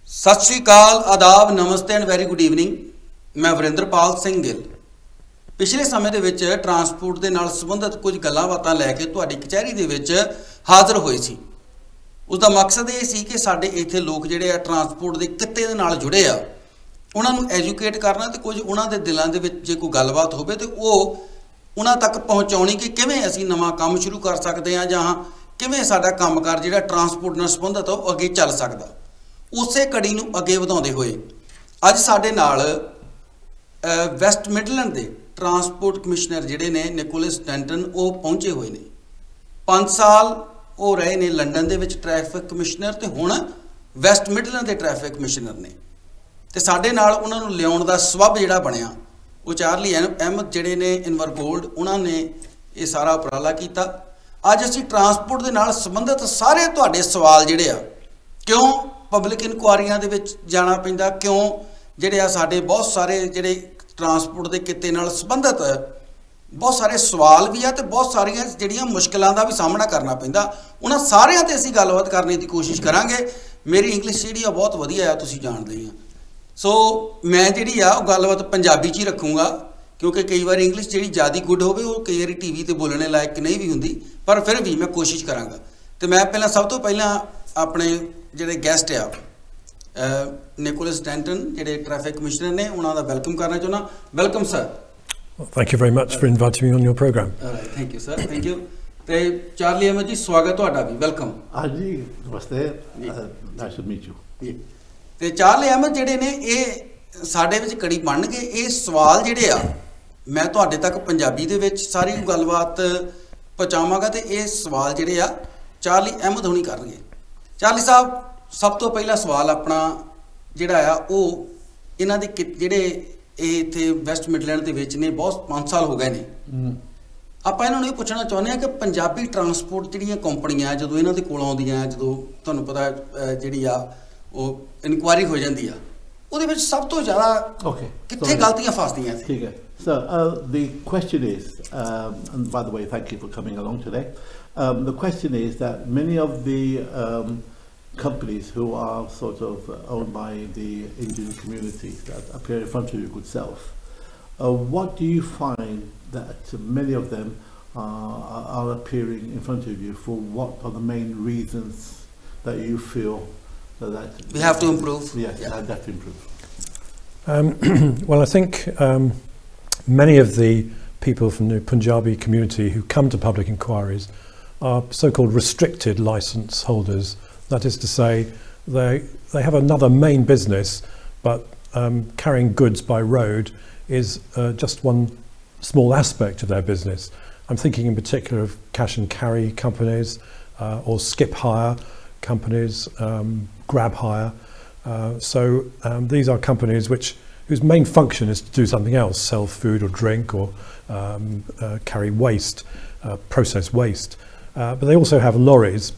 सत श्री अकाल, आदाब, नमस्ते एंड वेरी गुड इवनिंग। मैं वरिंदरपाल सिंह गिल पिछले समय दे विच ट्रांसपोर्ट दे नाल संबंधित कुछ गल्लां बातां लैके तुहाडी कचहरी दे विच हाज़र होए सी। उसका मकसद ये सी कि साडे इत्थे लोग जिहड़े आ ट्रांसपोर्ट दे कित्ते दे नाल जुड़े आ उन्हां नूं एजुकेट करना ते कुछ उन्हां दे दिलां दे विच जे कोई गलबात होवे ते ओह उन्हां तक पहुँचाउणी कि किवें असीं नवां काम शुरू कर सकदे हां जां किवें साडा कामकार जिहड़ा ट्रांसपोर्ट नाल संबंधित आ अगे चल सकदा। उसे कड़ी नूं अगे वधाउंदे होए अज साडे नाल वैस्ट मिडलैंड दे ट्रांसपोर्ट कमिश्नर जिहड़े ने निकोलस डेंटन वो पहुंचे हुए ने। 5 साल वो रहे ने लंडन दे विच ट्रैफिक कमिश्नर ते हुण वैस्ट मिडलैंड दे ट्रैफिक कमिश्नर ने ते साडे नाल उन्हां नूं लिआउण दा सबब जिहड़ा बणिया वो चार्ली अहमद जिहड़े ने इनवरगोल्ड उन्हां ने ये सारा उपराला कीता। अज असीं ट्रांसपोर्ट दे नाल संबंधित सारे तुहाडे सवाल जिहड़े आ क्यों पब्लिक इनकुआरियां दे विच जाना पैंदा, क्यों जिहड़े आ साडे बहुत सारे जिहड़े ट्रांसपोर्ट के किते नाल संबंधित बहुत सारे सवाल भी आ ते बहुत सारियां जिहड़ियां मुश्किलां दा भी सामना करना पैंदा, उन्हां सारियां ते असीं गलबात करने की कोशिश करांगे। मेरी इंग्लिश जिहड़ी आ बहुत वधिया आ, तुसीं जाणदे ही आ। सो मैं जिहड़ी आ गलबात पंजाबी च ही रखूँगा क्योंकि कई बार इंग्लिश जिहड़ी ज़्यादा गुड होवे वो कई बार टीवी ते बोलने लायक नहीं भी हुंदी, पर फिर भी मैं कोशिश करांगा। तो मैं पहला सब तो पहला अपने जिहड़े गैस्ट आ निकोलस डेंटन जिहड़े ट्रैफिक कमिश्नर ने उन्हां दा वेलकम करना चाहुंदा। Welcome sir. Thank you very much for inviting me on your program. Thank you sir, thank you। ते चार्ली अहमद जी स्वागत तुहाडा भी, वेलकम। हाँ जी, नमस्ते, नाइस टू मीट यू। ते चार्ली अहमद जिहड़े ने ये साडे विच कड़ी बन गए ये सवाल जिहड़े आ मैं तुहाडे तक पंजाबी दे विच सारी गलबात पहुँचावांगा ते ये सवाल जिहड़े आ चार्ली अहमद होनी करनगे। चार्ली साहब सब तो पहला सवाल अपना जिहड़ा आ वो इन्हां दे जिहड़े इत्थे वैस्ट मिडलैंड दे विच ने बहुत 5 साल हो गए ने, ਆਪਾਂ ਇਹਨਾਂ ਨੂੰ ਇਹ ਪੁੱਛਣਾ ਚਾਹੁੰਦੇ ਆ ਕਿ ਪੰਜਾਬੀ ਟਰਾਂਸਪੋਰਟ ਜਿਹੜੀਆਂ ਕੰਪਨੀਆਂ ਜਦੋਂ ਇਹਨਾਂ ਦੇ ਕੋਲ ਆਉਂਦੀਆਂ ਜਦੋਂ ਤੁਹਾਨੂੰ ਪਤਾ ਜਿਹੜੀ ਆ ਉਹ ਇਨਕੁਆਇਰੀ ਹੋ ਜਾਂਦੀ ਆ ਉਹਦੇ ਵਿੱਚ ਸਭ ਤੋਂ ਜ਼ਿਆਦਾ ਕਿੱਥੇ ਗਲਤੀਆਂ ਫਸਦੀਆਂ ਸੀ? ਠੀਕ ਹੈ sir, the question is and by the way thank you for coming along today, the question is that many of the companies who are sort of owned by the Indian community that appear in front of your good self, what do you find that many of them are appearing in front of you for? What are the main reasons that you feel that we have to improve? Yes, yeah. That to improve. Well, I think many of the people from the Punjabi community who come to public inquiries are so-called restricted licence holders. That is to say, they have another main business, but carrying goods by road is just one small aspect of their business. I'm thinking in particular of cash and carry companies or skip hire companies, grab hire. So these are companies whose main function is to do something else, sell food or drink or carry waste, process waste. But they also have lorries.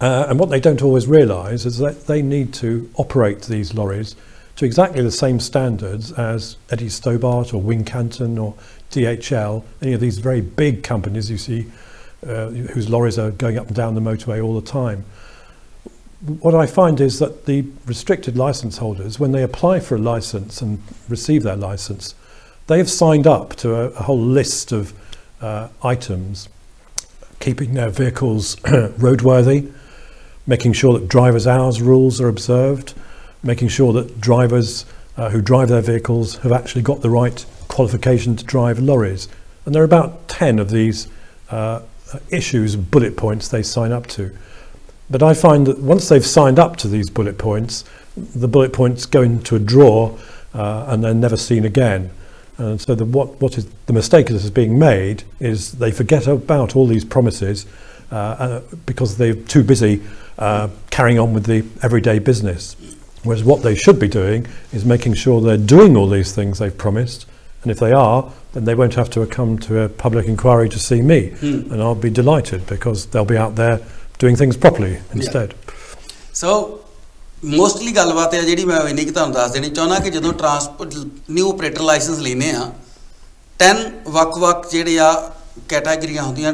And what they don't always realise is that they need to operate these lorries to exactly the same standards as Eddie Stobart or Wincanton or DHL, any of these very big companies you see whose lorries are going up and down the motorway all the time. What I find is that the restricted licence holders, when they apply for a licence and receive their licence, they have signed up to a whole list of items, keeping their vehicles roadworthy, making sure that driver's hours rules are observed, making sure that drivers who drive their vehicles have actually got the right qualification to drive lorries. And there are about 10 of these issues, bullet points they sign up to. But I find that once they've signed up to these bullet points, the bullet points go into a drawer and they're never seen again. And so what is the mistake that is being made is they forget about all these promises because they're too busy carrying on with the everyday business. Whereas what they should be doing is making sure they're doing all these things they've promised, and if they are, then they won't have to come to a public inquiry to see me, and I'll be delighted because they'll be out there doing things properly instead. Yeah. So mostly गलबात है जिहड़ी मैं इन्नी कि तुहानूं दस देनी चाहुंदा कि जदों ट्रांसपोर्ट न्यू ऑपरेटर लाइसेंस लेने आ 10 वक-वक जिहड़े आ कैटागरियां हुंदियां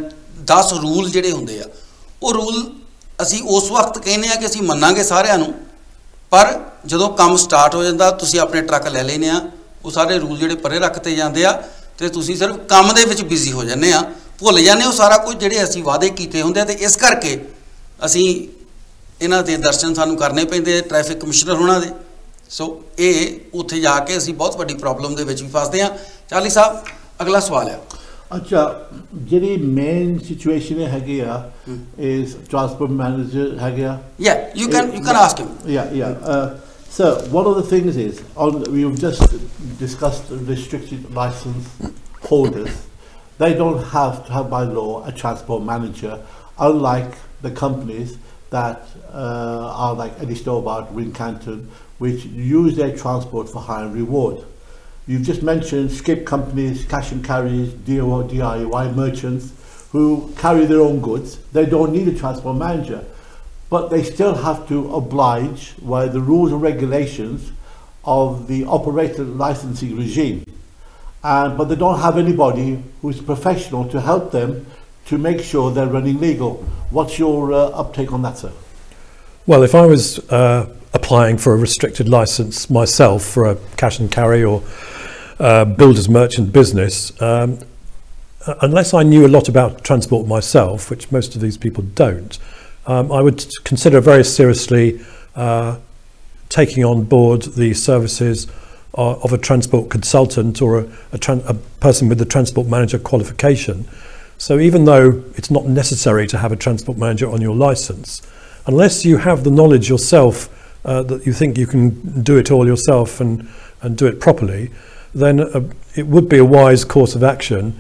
10 रूल जिहड़े हुंदे आ ਉਹ रूल ਅਸੀਂ उस वक्त कहने कि ਅਸੀਂ मन्नांगे सारिਆਂ ਨੂੰ पर ਜਦੋਂ ਕੰਮ ਸਟਾਰਟ ਹੋ ਜਾਂਦਾ ਤੁਸੀਂ ਆਪਣੇ ਟਰੱਕ ਲੈ ਲੈਨੇ ਆ ਉਹ ਸਾਰੇ ਰੂਲ ਜਿਹੜੇ ਪਰੇ ਰੱਖਤੇ ਜਾਂਦੇ ਆ ਤੇ ਤੁਸੀਂ ਸਿਰਫ ਕੰਮ ਦੇ ਵਿੱਚ ਬਿਜ਼ੀ ਹੋ ਜਾਂਦੇ ਆ ਭੁੱਲ ਜਾਂਦੇ ਹੋ ਸਾਰਾ ਕੁਝ ਜਿਹੜੇ ਅਸੀਂ ਵਾਅਦੇ ਕੀਤੇ ਹੁੰਦੇ ਆ ਤੇ ਇਸ ਕਰਕੇ ਅਸੀਂ ਇਹਨਾਂ ਦੇ ਦਰਸ਼ਨ ਸਾਨੂੰ ਕਰਨੇ ਪੈਂਦੇ ਟ੍ਰੈਫਿਕ ਕਮਿਸ਼ਨਰ ਹੋਣਾ ਦੇ ਸੋ ਇਹ ਉੱਥੇ ਜਾ ਕੇ ਅਸੀਂ ਬਹੁਤ ਵੱਡੀ ਪ੍ਰੋਬਲਮ ਦੇ ਵਿੱਚ ਵੀ ਫਸਦੇ ਆ ਚਾਲੀ ਸਾਹਿਬ ਅਗਲਾ ਸਵਾਲ ਹੈ अच्छा जी मेन सिचुएशन है is transport manager है yeah you can ask him so one of the things is we've just discussed restricted license holders. They don't have to have by law a transport manager, unlike the companies that are like Eddie Stobart, Wincanton, which use their transport for hire and reward. You've just mentioned skip companies, cash and carries, DIY merchants who carry their own goods. They don't need a transport manager, but they still have to oblige by the rules and regulations of the operator licensing regime. But they don't have anybody who's professional to help them to make sure they're running legal. What's your uptake on that, sir? Well, if I was applying for a restricted license myself for a cash and carry or builder's merchant business, unless I knew a lot about transport myself, which most of these people don't, I would consider very seriously taking on board the services of a transport consultant or a person with the transport manager qualification. So even though it's not necessary to have a transport manager on your license, unless you have the knowledge yourself that you think you can do it all yourself and do it properly, then it would be a wise course of action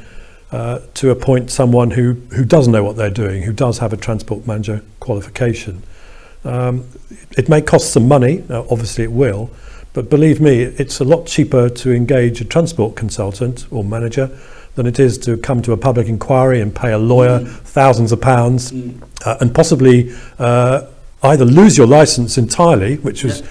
to appoint someone who does know what they're doing, who does have a transport manager qualification. It may cost some money, obviously it will, but believe me, it's a lot cheaper to engage a transport consultant or manager than it is to come to a public inquiry and pay a lawyer thousands of pounds and possibly either lose your license entirely, which is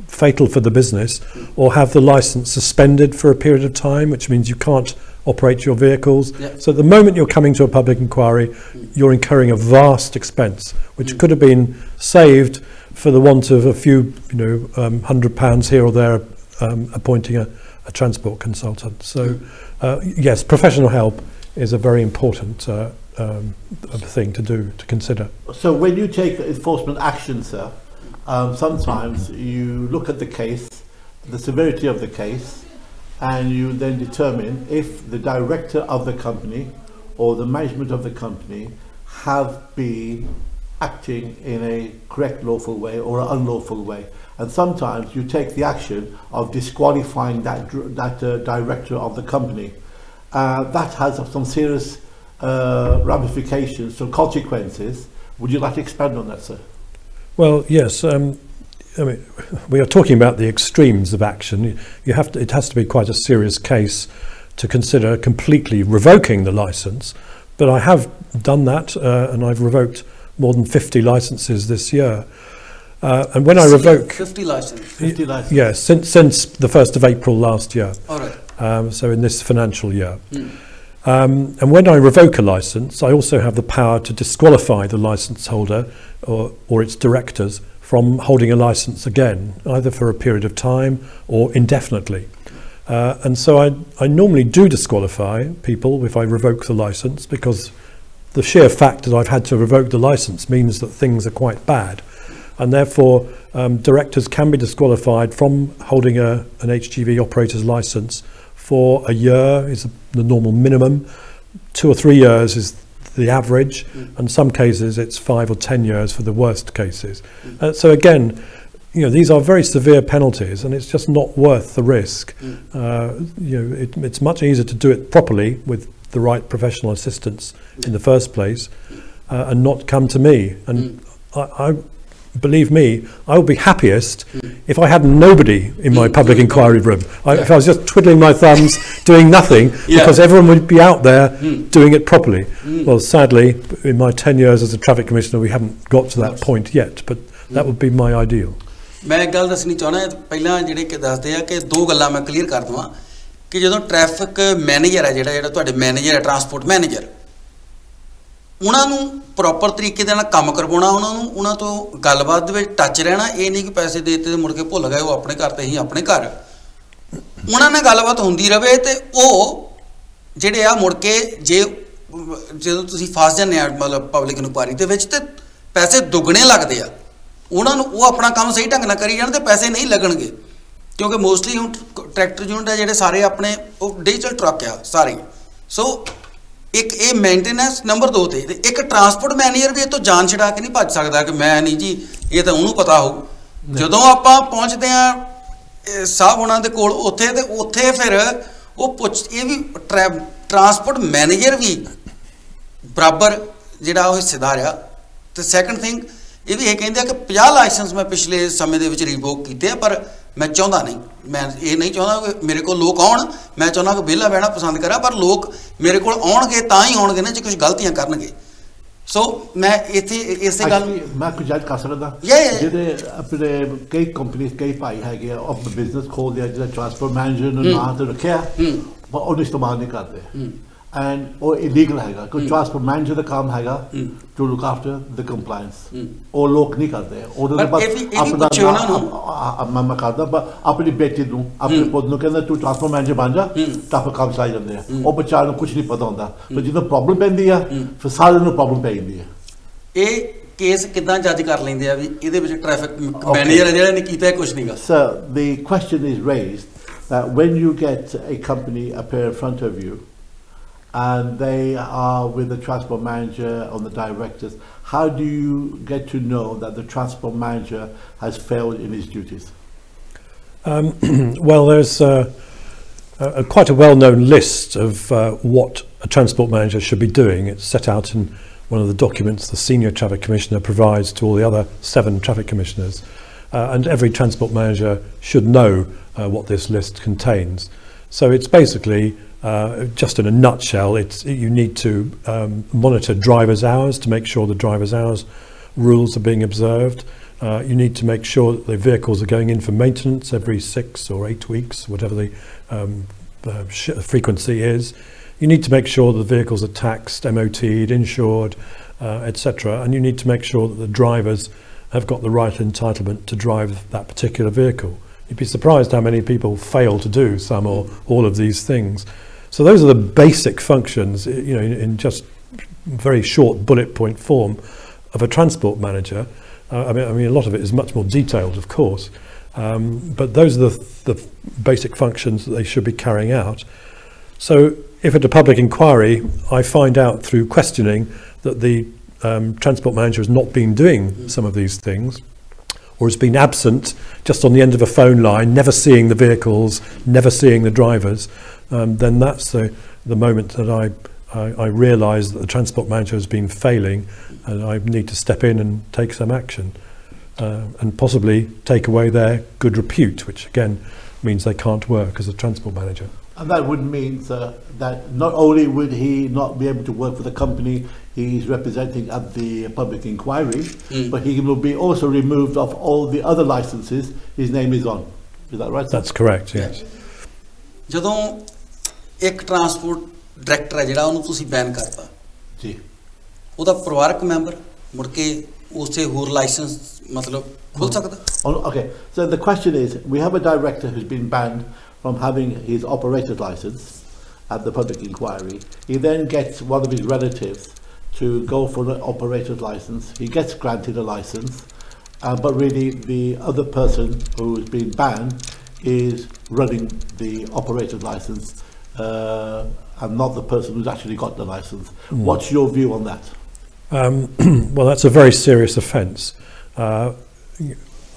fatal for the business, or have the license suspended for a period of time, which means you can't operate your vehicles. So at the moment you're coming to a public inquiry, you're incurring a vast expense which could have been saved for the want of a few £100 here or there appointing a transport consultant. So yes, professional help is a very important thing to consider. So when you take enforcement action, sir, sometimes you look at the case, the severity of the case, and you then determine if the director of the company or the management of the company have been acting in a correct lawful way or an unlawful way. And sometimes you take the action of disqualifying that director of the company. That has some serious ramifications, some consequences. Would you like to expand on that, sir? Well, yes. I mean, we are talking about the extremes of action. It has to be quite a serious case to consider completely revoking the license. But I have done that, and I've revoked more than 50 licenses this year. And when I revoke 50 licenses, yes, since the 1st of April last year. All right. So in this financial year. And when I revoke a license, I also have the power to disqualify the license holder or its directors from holding a license again, either for a period of time or indefinitely. And so I normally do disqualify people if I revoke the license, because the sheer fact that I've had to revoke the license means that things are quite bad. And therefore, directors can be disqualified from holding an HGV operator's license for a year is the normal minimum. 2 or 3 years is the average, and some cases it's 5 or 10 years for the worst cases. So again, these are very severe penalties, and it's just not worth the risk. It's much easier to do it properly with the right professional assistance in the first place, and not come to me. And I believe me, I would be happiest if I had nobody in my public inquiry room. If I was just twiddling my thumbs, doing nothing, because everyone would be out there doing it properly. Well, sadly, in my 10 years as a traffic commissioner, we haven't got to that point yet, but that would be my ideal. मैं एक गल दसनी चाहना पहला जिहड़े कि दसदे आ कि दो गल्लां मैं क्लीयर कर दवां कि ਜਦੋਂ ट्रैफिक मैनेजर है जिहड़ा तुहाडे मैनेजर है ट्रांसपोर्ट मैनेजर ਉਹਨਾਂ ਨੂੰ ਪ੍ਰੋਪਰ ਤਰੀਕੇ ਦੇ ਨਾਲ ਕੰਮ ਕਰਵਾਉਣਾ, ਉਹਨਾਂ ਤੋਂ ਗੱਲਬਾਤ ਦੇ ਵਿੱਚ ਟੱਚ ਰਹਿਣਾ। ਇਹ ਨਹੀਂ ਕਿ ਪੈਸੇ ਦੇ ਦਿੱਤੇ ਤੇ ਮੁੜ ਕੇ ਭੁੱਲ ਗਏ ਉਹ ਆਪਣੇ ਘਰ ਤੇ ਹੀ ਆਪਣੇ ਘਰ। ਉਹਨਾਂ ਨਾਲ ਗੱਲਬਾਤ ਹੁੰਦੀ ਰਹੇ ਤੇ ਉਹ ਜਿਹੜੇ ਆ ਮੁੜ ਕੇ ਜਦੋਂ ਤੁਸੀਂ ਫਸ ਜਾਂਦੇ ਆ ਮਤਲਬ ਪਬਲਿਕ ਇਨਕੁਆਇਰੀ ਦੇ ਵਿੱਚ ਤੇ ਪੈਸੇ ਦੁੱਗਣੇ ਲੱਗਦੇ ਆ ਉਹਨਾਂ ਨੂੰ। ਉਹ ਆਪਣਾ ਕੰਮ ਸਹੀ ਢੰਗ ਨਾਲ ਕਰੀ ਜਾਣ ਤੇ ਪੈਸੇ ਨਹੀਂ ਲੱਗਣਗੇ, ਕਿਉਂਕਿ ਮੋਸਟਲੀ ਹੁਣ ਟਰੈਕਟਰ ਯੂਨਿਟ ਆ ਜਿਹੜੇ ਸਾਰੇ ਆਪਣੇ ਉਹ ਡਿਜੀਟਲ ਟਰੱਕ ਆ ਸਾਰੇ। ਸੋ ਇੱਕ ਇਹ ਮੇਨਟੇਨੈਂਸ ਨੰਬਰ 2 ਤੇ ਇੱਕ ਟਰਾਂਸਪੋਰਟ ਮੈਨੇਜਰ ਵੀ ਇਹ ਤੋਂ ਜਾਨ ਛਡਾ ਕੇ ਨਹੀਂ ਭੱਜ ਸਕਦਾ ਕਿ ਮੈਂ ਨਹੀਂ ਜੀ, ਇਹ ਤਾਂ ਉਹਨੂੰ ਪਤਾ ਹੋਊ। ਜਦੋਂ ਆਪਾਂ ਪਹੁੰਚਦੇ ਆ ਸਾਹਿਬ ਉਹਨਾਂ ਦੇ ਕੋਲ ਉੱਥੇ ਤੇ ਉੱਥੇ ਫਿਰ ਉਹ ਇਹ ਵੀ ਟਰਾਂਸਪੋਰਟ ਮੈਨੇਜਰ ਵੀ ਬਰਾਬਰ ਜਿਹੜਾ ਉਹ ਹਿੱਸੇਦਾਰ ਆ। ਤੇ ਸੈਕੰਡ ਥਿੰਗ ਇਹ ਵੀ ਇਹ ਕਹਿੰਦੇ ਆ ਕਿ 50 ਲਾਇਸੈਂਸ ਮੈਂ ਪਿਛਲੇ ਸਮੇਂ ਦੇ ਵਿੱਚ ਰਿਵੋਕ ਕੀਤੇ ਆ, ਪਰ ਮੈਂ ਚਾਹੁੰਦਾ ਨਹੀਂ, ਮੈਂ ਇਹ ਨਹੀਂ ਚਾਹੁੰਦਾ ਕਿ ਮੇਰੇ ਕੋਲ ਲੋਕ ਆਉਣ। ਮੈਂ ਚਾਹੁੰਦਾ ਕਿ ਵਿਹਲਾ ਬਹਿਣਾ ਪਸੰਦ ਕਰਾਂ, ਪਰ ਲੋਕ ਮੇਰੇ ਕੋਲ ਆਉਣਗੇ ਤਾਂ ਹੀ ਆਉਣਗੇ ਨਾ ਜੇ ਕੁਝ ਗਲਤੀਆਂ ਕਰਨਗੇ। ਸੋ ਮੈਂ ਇੱਥੇ ਇਸੇ ਗੱਲ ਮੈਂ ਕੁਝ ਐਡ ਕਰ ਸਕਦਾ। ਜਿਹੜੇ ਆਪਣੇ ਕਈ ਕੰਪਨੀ ਕਈ ਭਾਈ ਹੈਗੇ ਆ ਉਹ ਬਿਜ਼ਨਸ ਖੋਲ੍ਹਦੇ ਆ ਜਿਹੜਾ ਟਰਾਂਸਪੋਰਟ ਮੈਨੇਜਰ ਨੂੰ ਨਾਂ ਤੇ ਰੱਖਿਆ ਪਰ ਉਹਨੂੰ ਇਸਤੇਮਾਲ ਨਹੀਂ ਕਰਦੇ ਐਂਡ ਉਹ ਇਲੀਗਲ ਹੈਗਾ ਕਿਉਂਕਿ ਟਰਾਂਸਪੋਰਟ ਮੈਨੇਜਰ ਦਾ ਕੰਮ ਹੈਗਾ to look after the compliance. ਉਹ ਲੋਕ ਨਹੀਂ ਕਰਦੇ, ਉਹਦੇ ਬਸ ਆਪਣਾ ਮੈਂ ਕਰਦਾ ਪਰ ਆਪਣੀ ਬੇਟੀ ਨੂੰ ਆਪਣੇ ਪੁੱਤ ਨੂੰ ਕਹਿੰਦਾ ਤੂੰ ਟਰਾਂਸਪੋਰਟ ਮੈਨੇਜਰ ਬਣ ਜਾ ਤਾਂ ਫਿਰ ਕੰਮ ਸਾਈ ਜਾਂਦੇ ਆ। ਉਹ ਬੱਚਾ ਨੂੰ ਕੁਝ ਨਹੀਂ ਪਤਾ ਹੁੰਦਾ, ਪਰ ਜਦੋਂ ਪ੍ਰੋਬਲਮ ਪੈਂਦੀ ਆ ਫਿਰ ਸਾਰਿਆਂ ਨੂੰ ਪ੍ਰੋਬਲਮ ਪੈ ਜਾਂਦੀ ਆ। ਇਹ ਕੇਸ ਕਿੱਦਾਂ ਜੱਜ ਕਰ ਲੈਂਦੇ ਆ ਵੀ ਇਹਦੇ ਵਿੱਚ ਟ੍ਰੈਫਿਕ ਮੈਨੇਜਰ ਜਿਹੜਾ ਨੇ ਕੀਤਾ ਕੁਝ ਨਹੀਂਗਾ? Sir, the question is raised that when you get a company appear in front of you and they are with the transport manager or the directors, how do you get to know that the transport manager has failed in his duties? Well, there's quite a well-known list of what a transport manager should be doing. It's set out in one of the documents the senior traffic commissioner provides to all the other 7 traffic commissioners, and every transport manager should know what this list contains. So it's basically just in a nutshell, you need to monitor drivers' hours to make sure the drivers' hours rules are being observed. You need to make sure that the vehicles are going in for maintenance every 6 or 8 weeks, whatever the frequency is. You need to make sure that the vehicles are taxed, MOT'd, insured, etc. And you need to make sure that the drivers have got the right entitlement to drive that particular vehicle. You'd be surprised how many people fail to do some or all of these things. So those are the basic functions, you know, in just very short bullet point form of a transport manager. I mean, a lot of it is much more detailed, of course, but those are the basic functions that they should be carrying out. So if at a public inquiry I find out through questioning that the transport manager has not been doing some of these things, or has been absent just on the end of a phone line, never seeing the vehicles, never seeing the drivers, then that's the moment that I realise that the transport manager has been failing and I need to step in and take some action and possibly take away their good repute, which again means they can't work as a transport manager. And that would mean that not only would he not be able to work for the company he's representing at the public inquiry, but he will be also removed of all the other licenses his name is on. Is that right? That's correct, yes. ਜਦੋਂ ਇੱਕ transport director ਹੈ ਜਿਹੜਾ ਉਹਨੂੰ ਤੁਸੀਂ ban ਕਰਤਾ ਜੀ, ਉਹਦਾ ਪਰਿਵਾਰਕ ਮੈਂਬਰ ਮੁੜ ਕੇ ਉਸੇ ਹੋਰ ਲਾਇਸੈਂਸ ਮਤਲਬ ਖੁੱਲ ਸਕਦਾ? Okay, so the question is, we have a director who's been banned from having his operator's license at the public inquiry. He then gets one of his relatives to go for an operator's license. He gets granted a license, but really the other person who's been banned is running the operator's license and not the person who's actually got the license. What's your view on that? Well, that's a very serious offence.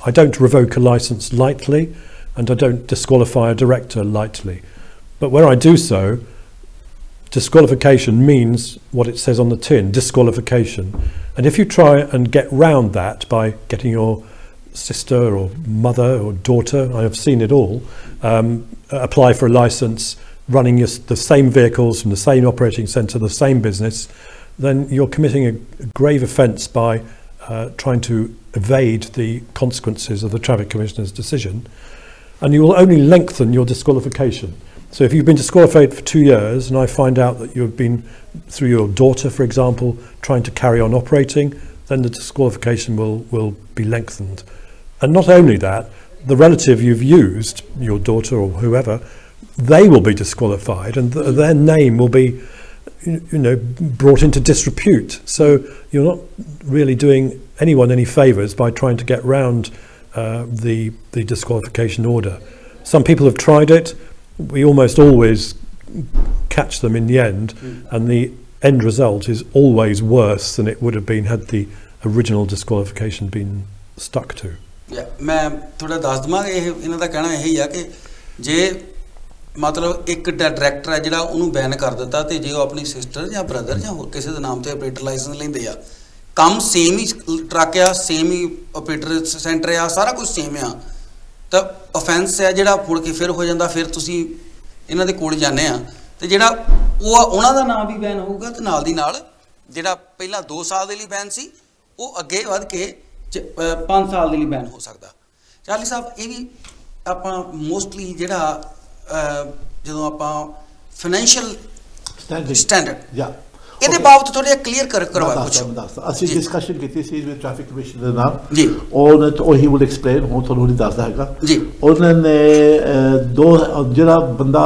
I don't revoke a licence lightly, and I don't disqualify a director lightly. But where I do so, disqualification means what it says on the tin, disqualification. And if you try and get round that by getting your sister or mother or daughter, I have seen it all, apply for a licence, running the same vehicles from the same operating centre, the same business, then you're committing a grave offence by trying to evade the consequences of the Traffic Commissioner's decision. And you will only lengthen your disqualification. So if you've been disqualified for 2 years and I find out that you've been, through your daughter, for example, trying to carry on operating, then the disqualification will be lengthened. And not only that, the relative you've used, your daughter or whoever, they will be disqualified, and their name will be, brought into disrepute. So you're not really doing anyone any favours by trying to get round the disqualification order. Some people have tried it. We almost always catch them in the end, and the end result is always worse than it would have been had the original disqualification been stuck to. मैं थोड़ा दस दवां इन्हां दा कहना यही है कि जे मतलब एक डायरैक्टर है जिहड़ा उहनूं बैन कर दिता ते जे अपनी सिस्टर या ब्रदर या होर किसी दे नाम ते ऑपरेटर लाइसेंस लैंदे आ काम सेम ही ट्रक आ सेम ही ऑपरेटर सेंटर आ सारा कुछ सेम आ तो ऑफेंस है जिहड़ा मुड़ के फिर हो जाता फिर तुसीं इन्हां दे कोल जाने आ ते जिहड़ा उहनां दा नाम भी बैन होऊगा ते नाल दी नाल जिहड़ा पहिलां 2 साल दे लई बैन सी ਉਹ ਅੱਗੇ ਵਧ ਕੇ 5 ਸਾਲ ਦੇ ਲਈ ਬੈਨ ਹੋ ਸਕਦਾ। ਚਾਰਲੀ ਸਾਹਿਬ ਇਹ ਵੀ ਆਪਾਂ ਮੋਸਟਲੀ ਜਿਹੜਾ ਜਦੋਂ ਆਪਾਂ ਫਾਈਨੈਂਸ਼ੀਅਲ ਸਟੈਂਡਰਡ ਇਹਦੇ ਬਾਬਤ ਥੋੜਾ ਕਲੀਅਰ ਕਰਵਾ ਪੁੱਛੋ। ਅਸੀਂ ਡਿਸਕਸ਼ਨ ਕੀਤੀ ਸੀ ਵਿਦ ਟ੍ਰੈਫਿਕ ਕਮਿਸ਼ਨਰ ਦੇ ਨਾਲ ਜੀ, ਉਹ ਹੀ ਵਿਲ ਐਕਸਪਲੇਨ, ਹੁਣ ਤੁਹਾਨੂੰ ਨਹੀਂ ਦੱਸਦਾ ਹੈਗਾ ਜੀ। ਉਹਨਾਂ ਨੇ ਜਿਹੜਾ ਬੰਦਾ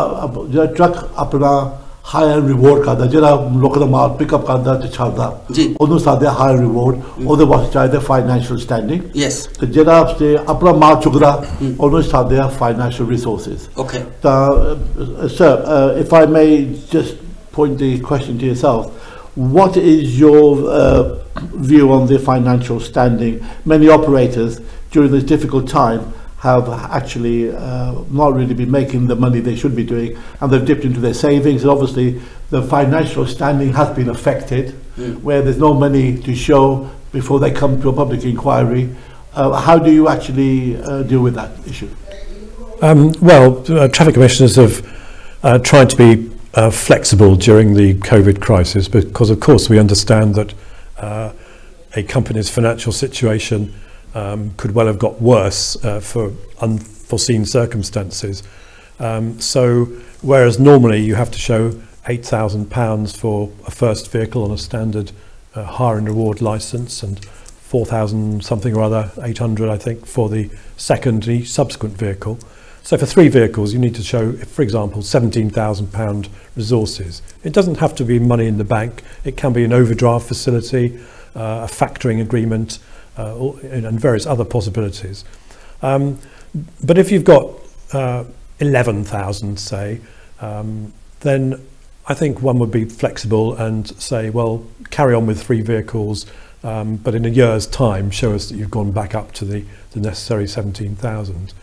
ਜਿਹੜਾ ਟਰੱਕ ਆਪਣਾ high and reward करता जो लोगों का माल पिकअप करता तो छाड़ता उन्होंने साथ high and reward ਉਹਦੇ ਵਾਸਤੇ ਚਾਹੀਦਾ financial standing yes ਤੇ ਜਿਹੜਾ ਆਪਣਾ ਮਾਲ ਚੁਗਦਾ ਉਹਨੂੰ ਸਾਥ financial resources okay sir if I may just point the question to yourself, what is your view on the financial standing? Many operators during this difficult time have actually not really been making the money they should be doing, and they've dipped into their savings, and obviously the financial standing has been affected where there's no money to show before they come to a public inquiry. How do you actually deal with that issue? Traffic commissioners have tried to be flexible during the COVID crisis, because of course we understand that a company's financial situation could well have got worse for unforeseen circumstances. So whereas normally you have to show £8,000 for a first vehicle on a standard hire and reward licence, and 4,000 something or other, 800 I think, for the second and each subsequent vehicle. So for 3 vehicles you need to show, for example, £17,000 resources. It doesn't have to be money in the bank, it can be an overdraft facility, a factoring agreement, and various other possibilities. But if you've got 11,000 say, then I think one would be flexible and say, well, carry on with 3 vehicles, but in a year's time show us that you've gone back up to the necessary 17,000.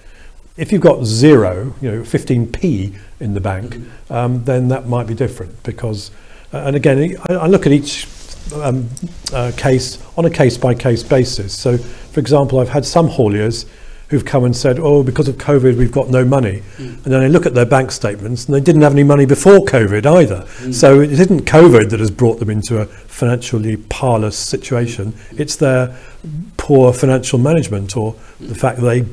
If you've got 0, 15p in the bank, then that might be different, because and again I look at each case on a case-by-case basis. So for example, I've had some hauliers who've come and said, oh, because of COVID we've got no money, and then I look at their bank statements and they didn't have any money before COVID either. So it isn't COVID that has brought them into a financially parlous situation, it's their poor financial management or the fact that they're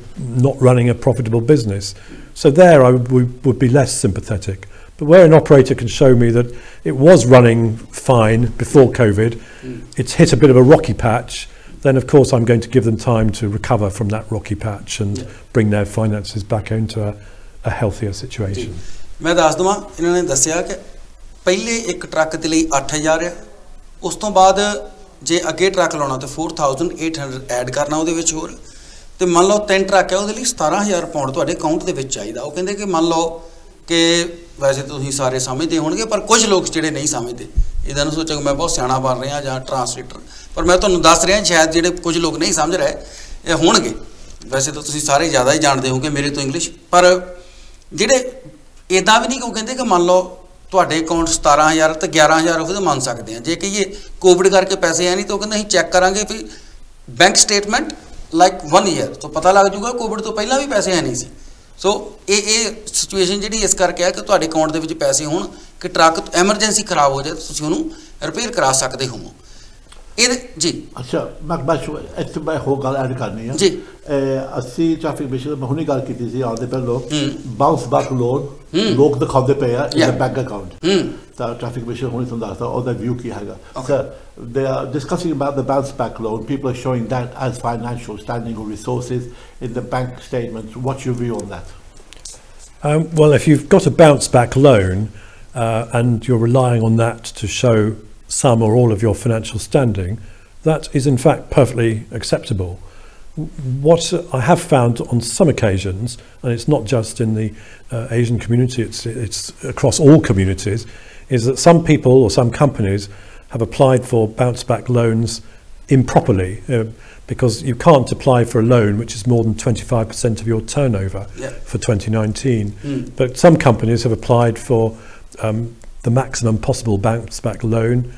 not running a profitable business. So there I would be less sympathetic. But where an operator can show me that it was running fine before COVID, it's hit a bit of a rocky patch, then of course I'm going to give them time to recover from that rocky patch and bring their finances back into a healthier situation. मैं दस दवां इन्हां ने दस्सिया कि पहले एक truck दे लई 8000 है, उस तो बाद जे अगे ट्रक लाउणा ते 4800 ऐड करना ਉਹਦੇ ਵਿੱਚ ਹੋਰ, ਤੇ ਮੰਨ ਲਓ 3 ट्रक है ਉਹਦੇ ਲਈ 17000 ਪਾਉਂਡ ਤੁਹਾਡੇ ਅਕਾਊਂਟ ਦੇ ਵਿੱਚ ਚਾਹੀਦਾ। ਉਹ ਕਹਿੰਦੇ ਕਿ ਮੰਨ ਲਓ कि वैसे तो तुसीं सारे समझते होणगे पर कुछ लोग जिहड़े नहीं समझते, इदां ना सोचो मैं बहुत सियाणा बन रहा जां ट्रांसलेटर, पर मैं तुहानूं दस रहा शायद जिहड़े कुछ लोग नहीं समझ रहे होणगे। वैसे तो तुसीं सारे ज़्यादा ही जानते होगे मेरे तो इंग्लिश, पर जिहड़े इदां भी नहीं, कहते कि मान लो तुहाडे अकाउंट 17000 तो 11000 ਉਹਦੇ ਮੰਨ ਸਕਦੇ हैं। जे कहिए कोविड करके पैसे है नहीं तो कहते असीं चैक करांगे भी बैंक स्टेटमेंट लाइक 1 ईयर तो पता लग जूगा कोविड तो पहला भी पैसे है नहीं सी। सो ये सिचुएशन जी इस करके है कि तुहाडे अकाउंट दे विच पैसे होण कि ट्रक एमरजेंसी खराब हो जाए तो तुसीं उहनूं रिपेयर करा सकते हो। जी अच्छा मैं हो गल ऐड करनी है जी ਅਸੀਂ ਟ੍ਰੈਫਿਕ ਕਮਿਸ਼ਨ ਮੈਂ ਹੁਣੇ ਗੱਲ ਕੀਤੀ ਸੀ ਆਉਂਦੇ ਪਹਿਲੋਂ ਬਾਉਂਸ ਬੈਕ ਲੋਨ ਲੋਕ ਦਿਖਾਉਂਦੇ ਪਏ ਆ ਇਨ ਬੈਂਕ ਅਕਾਊਂਟ ਤਾਂ ਟ੍ਰੈਫਿਕ ਕਮਿਸ਼ਨ ਹੁਣੇ ਤੁਹਾਨੂੰ ਦੱਸਦਾ ਉਹਦਾ ਵਿਊ ਕੀ ਹੈਗਾ sir they are discussing about the bounce back loan. People are showing that as financial standing or resources in the bank statements. What's your view on that? Well, if you've got a bounce back loan and you're relying on that to show some or all of your financial standing, that is in fact perfectly acceptable. What I have found on some occasions, and it's not just in the Asian community, it's across all communities, is that some people or some companies have applied for bounce back loans improperly because you can't apply for a loan which is more than 25% of your turnover for 2019. But some companies have applied for the maximum possible bounce back loan,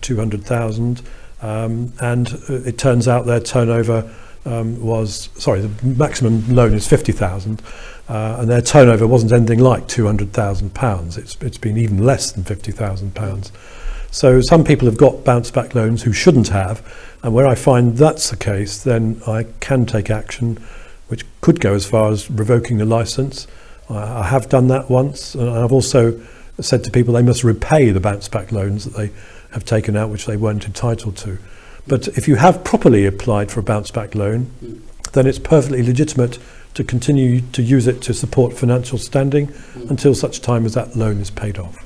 200,000, and it turns out their turnover the maximum loan is 50,000, and their turnover wasn't anything like £200,000. It's been even less than £50,000. So some people have got bounce back loans who shouldn't have, and where I find that's the case, then I can take action which could go as far as revoking the licence. I have done that once, and I've also said to people they must repay the bounce back loans that they have taken out which they weren't entitled to. But if you have properly applied for a bounce back loan, then it's perfectly legitimate to continue to use it to support financial standing until such time as that loan is paid off.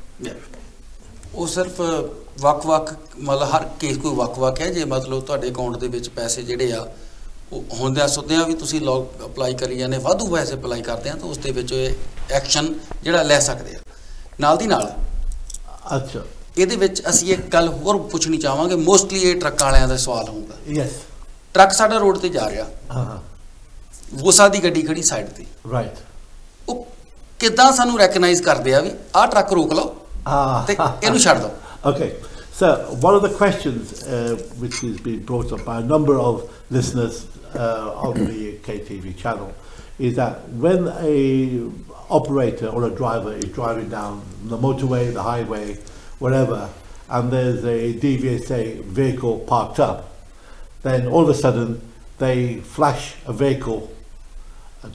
ਉਹ ਸਿਰਫ ਵੱਖ-ਵੱਖ ਮਤਲਬ ਹਰ case ਕੋਈ ਵੱਖ-ਵੱਖ ਹੈ ਜੇ ਮਤਲਬ ਤੁਹਾਡੇ ਅਕਾਊਂਟ ਦੇ ਵਿੱਚ ਪੈਸੇ ਜਿਹੜੇ ਆ ਉਹ ਹੁੰਦਿਆਂ ਸੁੱਦਿਆਂ ਵੀ ਤੁਸੀਂ ਲੋਕ ਅਪਲਾਈ ਕਰੀ ਜਾਂਦੇ ਵਾਧੂ ਪੈਸੇ ਅਪਲਾਈ ਕਰਦੇ ਆ ਤਾਂ ਉਸ ਦੇ ਵਿੱਚ ਇਹ ਐਕਸ਼ਨ ਜਿਹੜਾ ਲੈ ਸਕਦੇ ਆ ਨਾਲ ਦੀ ਨਾਲ ਅੱਛਾ ਇਹਦੇ ਵਿੱਚ ਅਸੀਂ ਇੱਕ ਗੱਲ ਹੋਰ ਪੁੱਛਣੀ ਚਾਹਾਂਗੇ ਮੋਸਟਲੀ ਇਹ ਟਰੱਕ ਵਾਲਿਆਂ ਦਾ ਸਵਾਲ ਹੋਊਗਾ ਯੈਸ ਟਰੱਕ ਸਾਡਾ ਰੋਡ ਤੇ ਜਾ ਰਿਹਾ ਹਾਂ ਵੋਸਾ ਦੀ ਗੱਡੀ ਖੜੀ ਸਾਈਡ ਤੇ ਰਾਈਟ ਉਹ ਕਿੱਦਾਂ ਸਾਨੂੰ ਰੈਕਗਨਾਈਜ਼ ਕਰਦੇ ਆ ਵੀ ਆਹ ਟਰੱਕ ਰੋਕ ਲਓ ਤੇ ਇਹਨੂੰ ਛੱਡ ਦਿਓ Okay, so one of the questions which has been brought up by a number of listeners on the KTV channel is that when a operator or a driver is driving down the motorway, the highway, whatever, and there's a DVSA vehicle parked up, then all of a sudden they flash a vehicle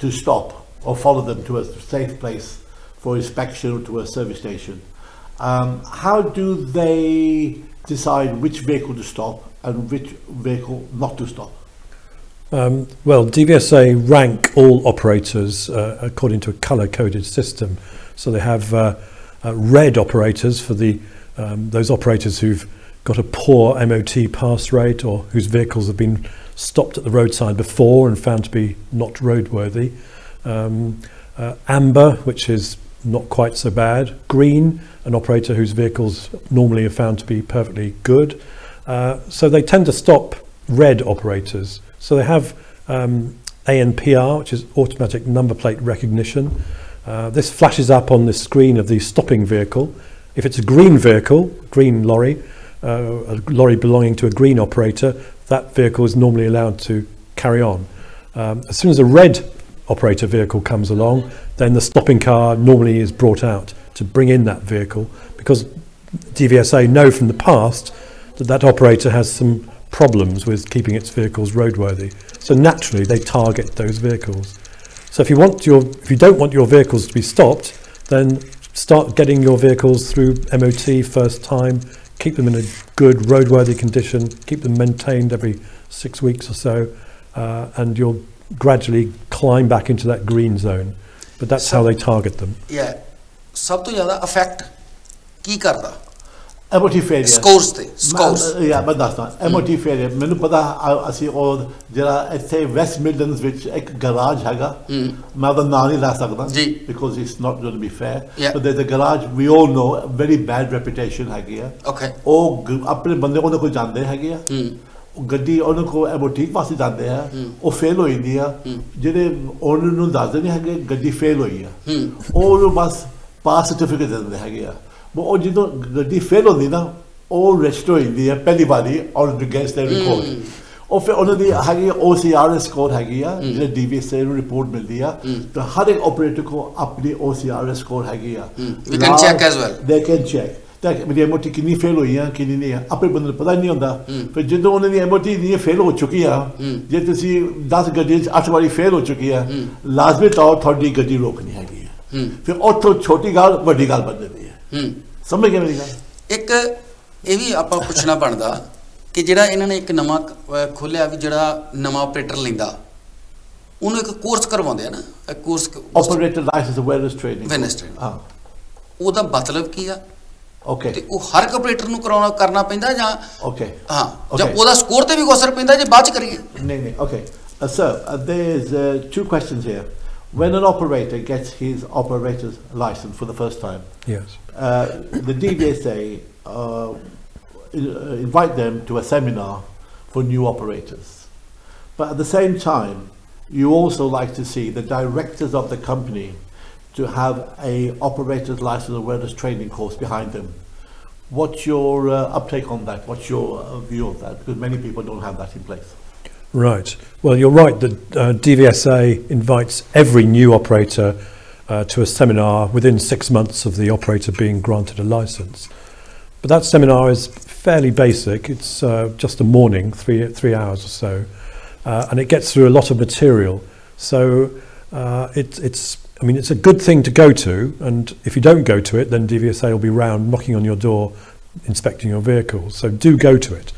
to stop or follow them to a safe place for inspection or to a service station. How do they decide which vehicle to stop and which vehicle not to stop? Well, DVSA rank all operators according to a colour-coded system. So they have red operators for those operators who've got a poor MOT pass rate or whose vehicles have been stopped at the roadside before and found to be not roadworthy. Amber, which is not quite so bad. Green, an operator whose vehicles normally are found to be perfectly good. So they tend to stop red operators. So they have ANPR, which is automatic number plate recognition. This flashes up on the screen of the stopping vehicle. If it's a green vehicle, green lorry, a lorry belonging to a green operator, that vehicle is normally allowed to carry on. As soon as a red operator vehicle comes along, then the stopping car normally is brought out to bring in that vehicle, because DVSA know from the past that that operator has some problems with keeping its vehicles roadworthy. So naturally they target those vehicles. So if you don't want your vehicles to be stopped, then start getting your vehicles through MOT first time, keep them in a good roadworthy condition, keep them maintained every 6 weeks or so, and you'll gradually climb back into that green zone. But that's how they target them. Yeah. ਸਭ ਤੋਂ ਜ਼ਿਆਦਾ affect ਕੀ ਕਰਦਾ MOT failure scores ਤੇ scores ਯਾ ਮੈਂ ਦੱਸਦਾ MOT failure ਮੈਨੂੰ ਪਤਾ ਅਸੀਂ ਉਹ ਜਿਹੜਾ ਇੱਥੇ ਵੈਸਟ ਮਿਡਲੈਂਡਸ ਵਿੱਚ ਇੱਕ ਗਰਾਜ ਹੈਗਾ ਮੈਂ ਉਹਦਾ ਨਾਂ ਨਹੀਂ ਲੈ ਸਕਦਾ because it's not going to be fair but there's a garage we all know very bad reputation ਹੈਗੀ ਆ ਉਹ ਆਪਣੇ ਬੰਦੇ ਉਹਨਾਂ ਕੋਲ ਜਾਂਦੇ ਹੈਗੇ ਆ ਗੱਡੀ ਉਹਨਾਂ ਕੋਲ MOT ਪਾਸੇ ਜਾਂਦੇ ਆ ਉਹ ਫੇਲ ਹੋ ਜਾਂਦੀ ਆ ਜਿਹੜੇ ਉਹਨਾਂ ਨੂੰ ਦੱਸਦੇ ਨਹੀਂ ਹੈਗੇ ਗੱਡੀ ਫੇਲ ਹੋਈ ਆ ਉਹ ਬਸ ਪਾਸ ਸਰਟੀਫਿਕੇਟ ਦਿੰਦੇ ਹੈਗੇ ਆ ਉਹ ਜਦੋਂ ਗੱਡੀ ਫੇਲ ਹੁੰਦੀ ਨਾ ਉਹ ਰਜਿਸਟਰ ਹੋ ਜਾਂਦੀ ਆ ਪਹਿਲੀ ਵਾਰੀ ਔਰ ਅਗੇਂਸਟ ਦਾ ਰਿਕਾਰਡ ਉਹ ਫਿਰ ਉਹਨਾਂ ਦੀ ਹੈਗੀ OCRS ਕੋਡ ਹੈਗੀ ਆ ਜਿਹੜੇ DVSA ਨੂੰ ਰਿਪੋਰਟ ਮਿਲਦੀ ਆ ਤਾਂ ਹਰ ਇੱਕ ਆਪਰੇਟਰ ਕੋ ਆਪਣੀ OCRS ਕੋਡ ਹੈਗੀ ਆ we can check as well they can check ਤਾਂ ਮੇਰੀ MOT ਕਿੰਨੀ ਫੇਲ ਹੋਈ ਆ ਕਿੰਨੀ ਨਹੀਂ ਆ ਆਪਣੇ ਬੰਦੇ ਨੂੰ ਪਤਾ ਨਹੀਂ ਹੁੰਦਾ ਫਿਰ ਜਦੋਂ ਉਹਨਾਂ ਦੀ MOT ਨਹੀਂ ਫੇਲ ਹੋ ਚੁੱਕੀ ਆ ਜੇ ਤੁਸੀਂ 10 ਗੱਡੀ 'ਚ 8 ਵਾਰੀ ਫੇਲ ਹੋ ਚੁੱਕੀ ਆ ਲਾਜ਼ਮੀ ਤੌਰ ਤੁਹਾਡੀ ਗੱਡੀ ਰੋਕਣੀ ਹੈਗੀ ਆ ਫਿਰ ਉੱਥੋਂ ਛੋਟੀ ਗੱਲ ਵੱਡੀ ਗੱਲ ਬਣ ਜਾਂਦੀ ਹੈ ਸਮਝ ਗਏ ਮੇਰੀ ਗੱਲ ਇੱਕ ਇਹ ਵੀ ਆਪਾਂ ਪੁੱਛਣਾ ਬਣਦਾ ਕਿ ਜਿਹੜਾ ਇਹਨਾਂ ਨੇ ਇੱਕ ਨਵਾਂ ਖੋਲਿਆ ਵੀ ਜਿਹੜਾ ਨਵਾਂ ਆਪਰੇਟਰ ਲੈਂਦਾ ਉਹਨੂੰ ਇੱਕ ਕੋਰਸ ਕਰਵਾਉਂਦੇ ਆ ਨਾ course operator licence awareness training ਹਾਂ ਉਹਦਾ ਮਤਲਬ ਕੀ ਆ ਓਕੇ ਤੇ ਉਹ ਹਰ ਇੱਕ ਆਪਰੇਟਰ ਨੂੰ ਕਰਨਾ ਪੈਂਦਾ ਜਾਂ ਓਕੇ ਹਾਂ ਜਾਂ ਉਹਦਾ ਸਕੋਰ ਤੇ ਵੀ ਕੋਈ ਅਸਰ ਪੈਂਦਾ ਜੇ ਬਾਅਦ ਚ ਕਰੀਏ ਨਹੀਂ okay sir there is two questions here when an operator gets his operator's license for the first time yes the DVSA invite them to a seminar for new operators but at the same time you also like to see the directors of the company to have a operator's license awareness training course behind them. What's your uptake on that? What's your view of that? Because many people don't have that in place. Right. Well, you're right that DVSA invites every new operator to a seminar within 6 months of the operator being granted a license. But that seminar is fairly basic. It's just a morning, three hours or so, and it gets through a lot of material. So it's a good thing to go to, and if you don't go to it, then DVSA will be round knocking on your door, inspecting your vehicles. So do go to it.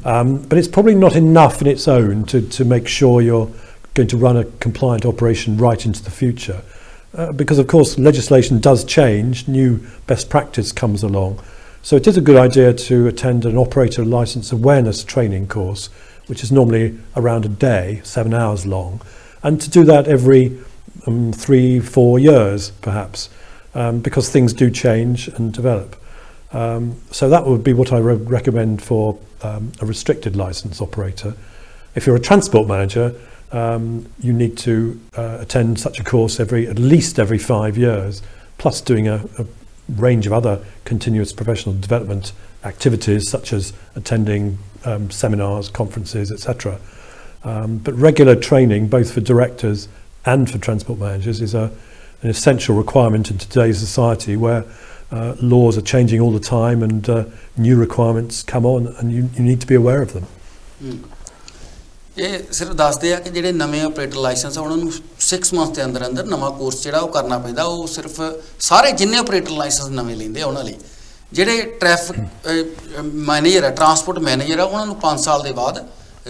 But it's probably not enough in its own to make sure you're going to run a compliant operation right into the future. Because, of course, legislation does change, new best practice comes along. So it is a good idea to attend an operator license awareness training course, which is normally around a day, 7 hours long, and to do that every 3-4 years perhaps, because things do change and develop. So that would be what I recommend for a restricted license operator. If you're a transport manager, you need to attend such a course at least every 5 years, plus doing a range of other continuous professional development activities such as attending seminars, conferences, etc. But regular training, both for directors and for transport managers, is an essential requirement in today's society where laws are changing all the time and new requirements come on and you need to be aware of them. ਇਹ ਸਿਰਫ ਦੱਸਦੇ ਆ ਕਿ ਜਿਹੜੇ ਨਵੇਂ operator licence ਆ ਉਹਨਾਂ ਨੂੰ 6 ਮੰਥ ਦੇ ਅੰਦਰ ਅੰਦਰ ਨਵਾਂ ਕੋਰਸ ਜਿਹੜਾ ਉਹ ਕਰਨਾ ਪੈਂਦਾ ਉਹ ਸਿਰਫ ਸਾਰੇ ਜਿੰਨੇ ਆਪਰੇਟਰ ਲਾਇਸੈਂਸ ਨਵੇਂ ਲੈਂਦੇ ਆ ਉਹਨਾਂ ਲਈ ਜਿਹੜੇ ਟ੍ਰੈਫਿਕ ਮੈਨੇਜਰ ਆ ਟਰਾਂਸਪੋਰਟ ਮੈਨੇਜਰ ਆ ਉਹਨਾਂ ਨੂੰ 5 ਸਾਲ ਦੇ ਬਾਅਦ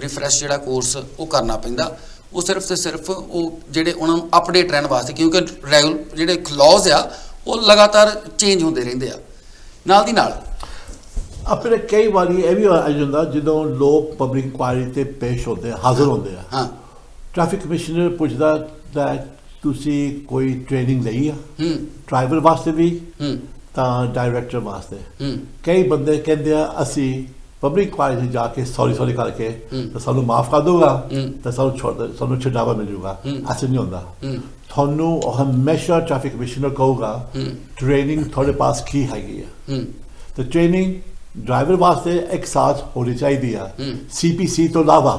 ਰਿਫਰੈਸ਼ ਜਿਹੜਾ ਕੋਰਸ ਉਹ ਕਰਨਾ ਪੈਂਦਾ ਉਹ ਸਿਰਫ ਤੇ ਸਿਰਫ ਉਹ ਜਿਹੜੇ ਉਹਨਾਂ ਨੂੰ ਅਪਡੇਟ ਰਹਿਣ ਵਾਸਤੇ ਕਿਉਂਕਿ ਜਿਹੜੇ ਕਲੌਜ਼ ਆ ਉਹ ਲਗਾਤਾਰ ਚੇਂਜ ਹੁੰਦੇ ਰਹਿੰਦੇ ਆ ਨਾਲ ਦੀ ਨਾਲ ਆਪਣੇ ਕਈ ਵਾਰੀ ਇਹ ਵੀ ਆ ਜਾਂਦਾ ਜਦੋਂ ਲੋਕ ਪਬਲਿਕ ਇਨਕੁਆਇਰੀ ਤੇ ਪੇਸ਼ ਹੁੰਦੇ ਹਾਜ਼ਰ ਹੁੰਦੇ ਆ ਹਾਂ ਟ੍ਰੈਫਿਕ ਕਮਿਸ਼ਨਰ ਪੁੱਛਦਾ ਕਿ ਤੁਸੀਂ ਕੋਈ ਟ੍ਰੇਨਿੰਗ ਲਈ ਆ ਡਰਾਈਵਰ ਵਾਸਤੇ ਵੀ ਤਾਂ ਡਾਇਰੈਕਟਰ ਵਾਸਤੇ ਕਈ ਬੰਦੇ ਕਹਿੰਦੇ ਆ ਅਸੀਂ ਪਬਲਿਕ ਇਨਕੁਆਇਰੀ 'ਚ ਜਾ ਕੇ ਸੌਰੀ ਕਰਕੇ ਤਾਂ ਸਾਨੂੰ ਮਾਫ ਕਰ ਦਊਗਾ ਤਾਂ ਸਾਨੂੰ ਛੁਡਾਵਾ ਮਿਲ ਜੂਗਾ ਐਸੇ ਨਹੀਂ ਹੁੰਦਾ ਤੁਹਾਨੂੰ ਹਮੇਸ਼ਾ ਟ੍ਰੈਫਿਕ ਕਮਿਸ਼ਨਰ ਕਹੂਗਾ ਟ੍ਰੇਨਿੰਗ ਤੁਹਾਡੇ ਪਾਸ ਕੀ ਹੈਗੀ ਆ ਤਾਂ ਟ੍ਰੇਨਿੰਗ ਡਰਾਈਵਰ ਵਾਸਤੇ ਇੱਕ ਸਾਥ ਹੋਣੀ ਚਾਹੀਦੀ ਆ CPC ਤੋਂ ਇਲਾਵਾ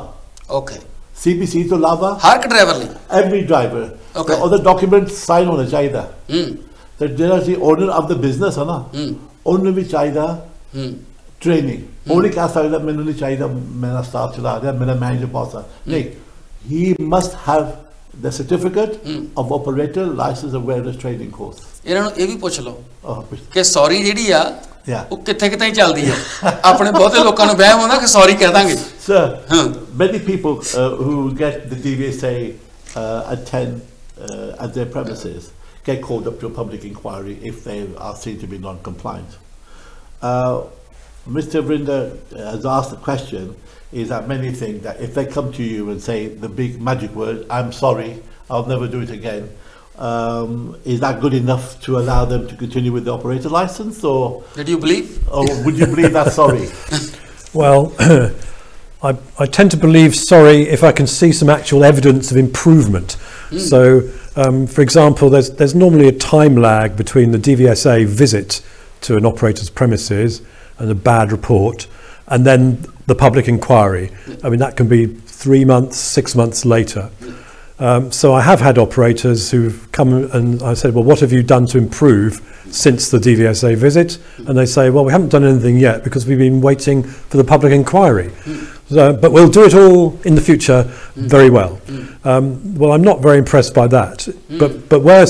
ਓਕੇ CPC ਤੋਂ ਇਲਾਵਾ ਹਰ ਇੱਕ ਡਰਾਈਵਰ ਲਈ ਐਵਰੀ ਡਰਾਈਵਰ ਉਹਦਾ ਡਾਕੂਮੈਂਟ ਸਾਈਨ ਹੋਣਾ ਚਾਹੀਦਾ ਤੇ ਜਿਹੜਾ ਸੀ ਓਨਰ ਆਫ ਦ ਬਿਜ਼ਨਸ ਹੈ ਨਾ ਉਹਨੂੰ ਵੀ ਚਾਹੀਦਾ ਟ੍ਰੇਨਿੰਗ ਉਹ ਨਹੀਂ ਕਹਿ ਸਕਦਾ ਮੈਨੂੰ ਨਹੀਂ ਚਾਹੀਦਾ ਮੇਰਾ ਸਟਾਫ ਚਲਾ ਰਿਹਾ ਮੇਰਾ ਮੈਨੇਜਰ ਪਾਸ ਨਹੀਂ he must have the certificate of operator license awareness training course ਇਹਨਾਂ ਨੂੰ ਇਹ ਵੀ ਪੁੱਛ ਲਓ ਕਿ ਸੌਰੀ ਜਿਹੜੀ ਆ ਉਹ ਕਿੱਥੇ ਕਿਤੇ ਹੀ ਚੱਲਦੀ ਆ ਆਪਣੇ ਬਹੁਤੇ ਲੋਕਾਂ ਨੂੰ ਵਹਿਮ ਹੁੰਦਾ ਕਿ ਸੌਰੀ ਕਹਿ ਦਾਂਗੇ sir many people who get the DVSA attend at their premises get called up to a public inquiry if they are seen to be non-compliant. Mr. Vrinder has asked the question is that many think that if they come to you and say the big magic word, I'm sorry, I'll never do it again, is that good enough to allow them to continue with the operator license, or did you believe? Or would you believe that sorry? Well, I tend to believe sorry if I can see some actual evidence of improvement. So, for example, there's normally a time lag between the DVSA visit to an operator's premises and a bad report, and then the public inquiry. I mean, that can be 3 months, 6 months later. So I have had operators who've come and I said, well, what have you done to improve since the DVSA visit? And they say, well, we haven't done anything yet because we've been waiting for the public inquiry. But we'll do it all in the future very well. Well, I'm not very impressed by that. But where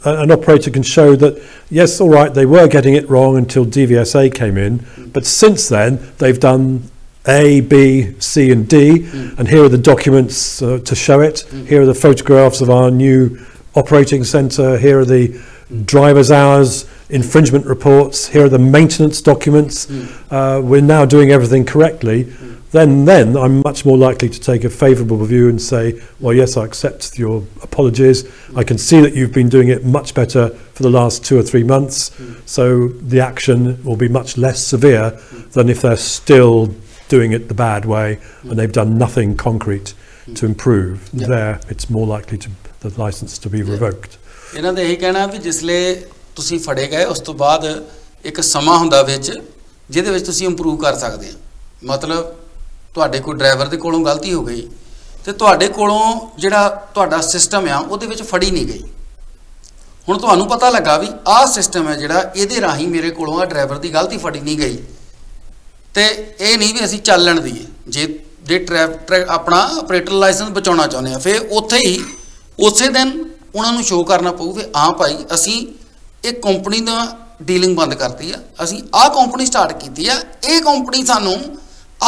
an operator can show that, yes, all right, they were getting it wrong until DVSA came in, but since then they've done A, B, C and D, and here are the documents to show it. Here are the photographs of our new operating centre. Here are the driver's hours, infringement reports. Here are the maintenance documents. We're now doing everything correctly. Then I'm much more likely to take a favourable view and say, well, yes, I accept your apologies. I can see that you've been doing it much better for the last 2 or 3 months. So the action will be much less severe than if they're still doing it the bad way and they've done nothing concrete to improve. There it's more likely the license to be revoked. ਇਹਨਾਂ ਦਾ ਇਹ ਕਹਿਣਾ ਵੀ ਜਿਸਲੇ ਤੁਸੀਂ ਫੜੇ ਗਏ ਉਸ ਤੋਂ ਬਾਅਦ ਇੱਕ ਸਮਾਂ ਹੁੰਦਾ ਵਿੱਚ ਜਿਹਦੇ ਵਿੱਚ ਤੁਸੀਂ ਇੰਪਰੂਵ ਕਰ ਸਕਦੇ ਆ ਮਤਲਬ ਤੁਹਾਡੇ ਕੋਈ ਡਰਾਈਵਰ ਦੇ ਕੋਲੋਂ ਗਲਤੀ ਹੋ ਗਈ ਤੇ ਤੁਹਾਡੇ ਕੋਲੋਂ ਜਿਹੜਾ ਤੁਹਾਡਾ ਸਿਸਟਮ ਆ ਉਹਦੇ ਵਿੱਚ ਫੜੀ ਨਹੀਂ ਗਈ ਹੁਣ ਤੁਹਾਨੂੰ ਪਤਾ ਲੱਗਾ ਵੀ ਆਹ ਸਿਸਟਮ ਹੈ ਜਿਹੜਾ ਇਹਦੇ ਰਾਹੀਂ ਮੇਰੇ ਕੋਲੋਂ ਆ ਡਰਾਈਵਰ ਦੀ ਗਲਤੀ ਫੜੀ ਨਹੀਂ ਗਈ ਤੇ ਇਹ ਨਹੀਂ ਵੀ ਅਸੀਂ ਚੱਲਣ ਦੀਏ ਜੇ ਆਪਣਾ ਆਪਰੇਟਰ ਲਾਇਸੈਂਸ ਬਚਾਉਣਾ ਚਾਹੁੰਦੇ ਆ ਫਿਰ ਉੱਥੇ ਹੀ ਉਸੇ ਦਿਨ ਉਹਨਾਂ ਨੂੰ ਸ਼ੋਅ ਕਰਨਾ ਪਊ ਵੀ ਹਾਂ ਭਾਈ ਅਸੀਂ ਇਹ ਕੰਪਨੀ ਦਾ ਡੀਲਿੰਗ ਬੰਦ ਕਰਤੀ ਆ ਅਸੀਂ ਆਹ ਕੰਪਨੀ ਸਟਾਰਟ ਕੀਤੀ ਆ ਇਹ ਕੰਪਨੀ ਸਾਨੂੰ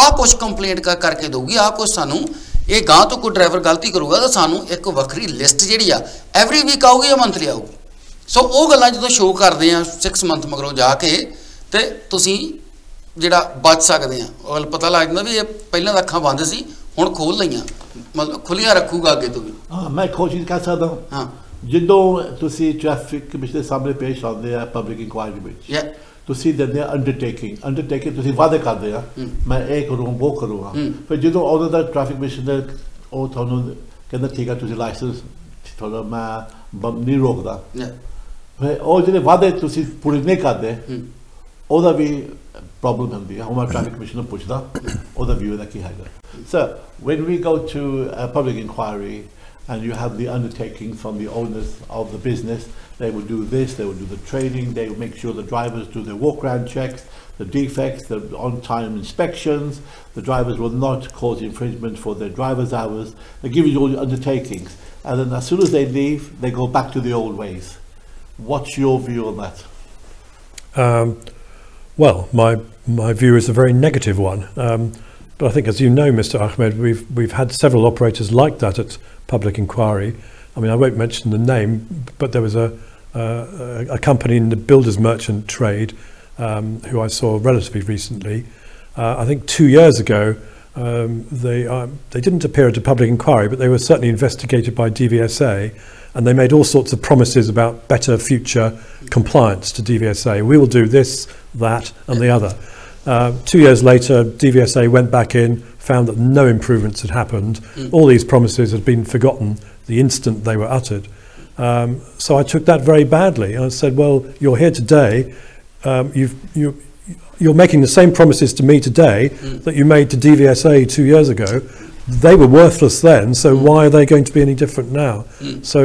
ਆਹ ਕੁਝ ਕੰਪਲੇਂਟ ਕਰਕੇ ਦਊਗੀ ਆਹ ਕੁਝ ਸਾਨੂੰ ਇਹ ਗਾਂ ਤੋਂ ਕੋਈ ਡਰਾਈਵਰ ਗਲਤੀ ਕਰੂਗਾ ਤਾਂ ਸਾਨੂੰ ਇੱਕ ਵੱਖਰੀ ਲਿਸਟ ਜਿਹੜੀ ਆ ਐਵਰੀ ਵੀਕ ਆਊਗੀ ਜਾਂ ਮੰਥਲੀ ਆਊਗੀ ਸੋ ਉਹ ਗੱਲਾਂ ਜਦੋਂ ਸ਼ੋਅ ਕਰਦੇ ਆ 6 ਮੰਥ ਮਗਰੋਂ ਜਾ ਕੇ ਤੇ ਤੁਸੀਂ ਜਿਹੜਾ ਬਚ ਸਕਦੇ ਆ ਉਹ ਪਤਾ ਲੱਗ ਜਾਂਦਾ ਵੀ ਇਹ ਪਹਿਲਾਂ ਤਾਂ ਅੱਖਾਂ ਬੰਦ ਸੀ ਹੁਣ ਖੋਲ ਲਈਆਂ ਮਤਲਬ ਖੁੱਲੀਆਂ ਰੱਖੂਗਾ ਅੱਗੇ ਤੋਂ ਵੀ ਮੈਂ ਕੋਸ਼ਿਸ਼ ਕਰ ਸਕਦਾ ਹਾਂ ਜਦੋਂ ਤੁਸੀਂ ਟ੍ਰੈਫਿਕ ਕਮਿਸ਼ਨਰ ਸਾਹਮਣੇ ਪੇਸ਼ ਆਉਂਦੇ ਆ ਪਬਲਿਕ ਇਨਕੁਆਇਰੀ ਵਿੱਚ ਤੁਸੀਂ ਦਿੰਦੇ ਆ ਅੰਡਰਟੇਕਿੰਗ ਤੁਸੀਂ ਵਾਅਦੇ ਕਰਦੇ ਆ ਮੈਂ ਇਹ ਕਰੂੰ ਉਹ ਕਰੂੰਗਾ ਫਿਰ ਜਦੋਂ ਉਹਦਾ ਦਾ ਟ੍ਰੈਫਿਕ ਕਮਿਸ਼ਨਰ ਉਹ ਤੁਹਾਨੂੰ ਕਹਿੰਦਾ ਠੀਕ ਆ ਤੁਸੀਂ ਲਾਇਸੈਂਸ ਤੁਹਾਡਾ ਮੈਂ ਨਹੀਂ ਰੋਕਦਾ ਫਿਰ ਉਹ ਜਿਹੜੇ ਵਾਅਦੇ ਤੁਸੀਂ ਪੂਰੇ ਨਹੀਂ ਕਰਦੇ ਉਹਦਾ ਵੀ problem ਹੁੰਦੀ ਹੈ ਹੁਣ ਟ੍ਰੈਫਿਕ ਕਮਿਸ਼ਨਰ ਪੁੱਛਦਾ ਉਹਦਾ ਵਿਊ ਦਾ ਕੀ ਹੈਗਾ so when we go to a public inquiry and you have the undertaking from the owners of the business they will do this they will do the training they will make sure the drivers do their walk around checks the defects the on-time inspections the drivers will not cause infringement for their driver's hours they give you all the undertakings and then as soon as they leave they go back to the old ways what's your view on that Well, my view is a very negative one, but I think, as you know, Mr. Ahmed, we've had several operators like that at public inquiry. I mean, I won't mention the name, but there was a company in the builders merchant trade who I saw relatively recently. I think 2 years ago, they didn't appear at a public inquiry, but they were certainly investigated by DVSA. And they made all sorts of promises about better future compliance to DVSA. We will do this, that and the other. 2 years later, DVSA went back in, found that no improvements had happened. All these promises had been forgotten the instant they were uttered. So I took that very badly. And I said, well, you're here today. You're making the same promises to me today that you made to DVSA 2 years ago. They were worthless then, so why are they going to be any different now? So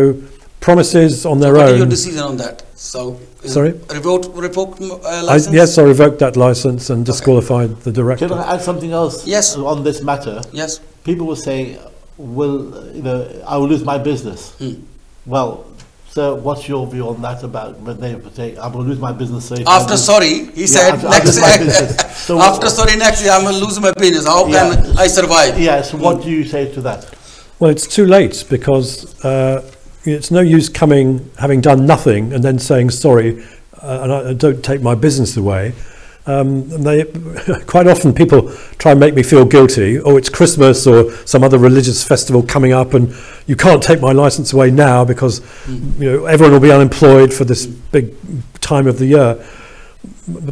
promises on their own. What is your decision on that? So sorry, revoked license. Yes, I revoked that license and disqualified the director. Can I add something else? Yes. On this matter. Yes. People will say, "Well, I will lose my business." Well. So what's your view on that about when they say I'm going to lose my business? After sorry, he said next. So after sorry, next I'm going to lose my business. How can I survive? Yeah. So what do you say to that? Well, it's too late because it's no use having done nothing and then saying sorry and I don't take my business away. Quite often people try and make me feel guilty. Oh, it's Christmas or some other religious festival coming up and you can't take my license away now because everyone will be unemployed for this big time of the year.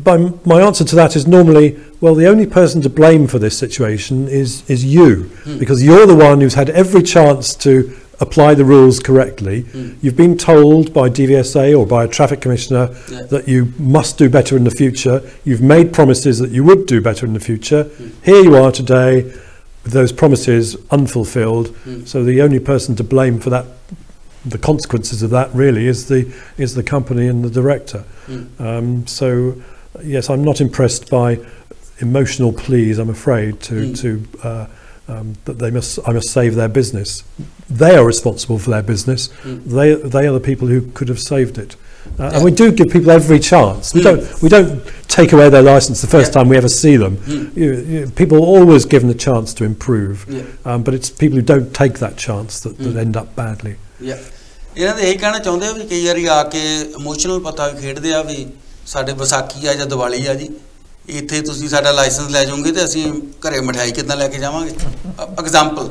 But my answer to that is normally, well, the only person to blame for this situation is you, because you're the one who's had every chance to apply the rules correctly. You've been told by DVSA or by a traffic commissioner that you must do better in the future. You've made promises that you would do better in the future. Here you are today, with those promises unfulfilled. So the only person to blame for that, the consequences of that, really is the company and the director. So yes, I'm not impressed by emotional pleas, I'm afraid, that I must save their business. They are responsible for their business. They are the people who could have saved it. And we do give people every chance. We don't take away their license the first time we ever see them. People are always given a chance to improve. But it's people who don't take that chance that end up badly. ਇਹਨਾਂ ਦੇ ਇਹ ਕਹਿਣਾ ਚਾਹੁੰਦੇ ਆ ਵੀ ਕਈ ਵਾਰੀ ਆ ਕੇ emotional ਪਤਾ ਖੇਡਦੇ ਆ ਵੀ ਸਾਡੇ ਵਿਸਾਖੀ ਆ ਜਾਂ ਦੀਵਾਲੀ ਆ ਜੀ, ਇੱਥੇ ਤੁਸੀਂ ਸਾਡਾ ਲਾਇਸੈਂਸ ਲੈ ਜਾਓਗੇ ਤੇ ਅਸੀਂ ਘਰੇ ਮਠਿਆਈ ਕਿੱਦਾਂ ਲੈ ਕੇ ਜਾਵਾਂਗੇ, ਐਗਜ਼ਾਮਪਲ।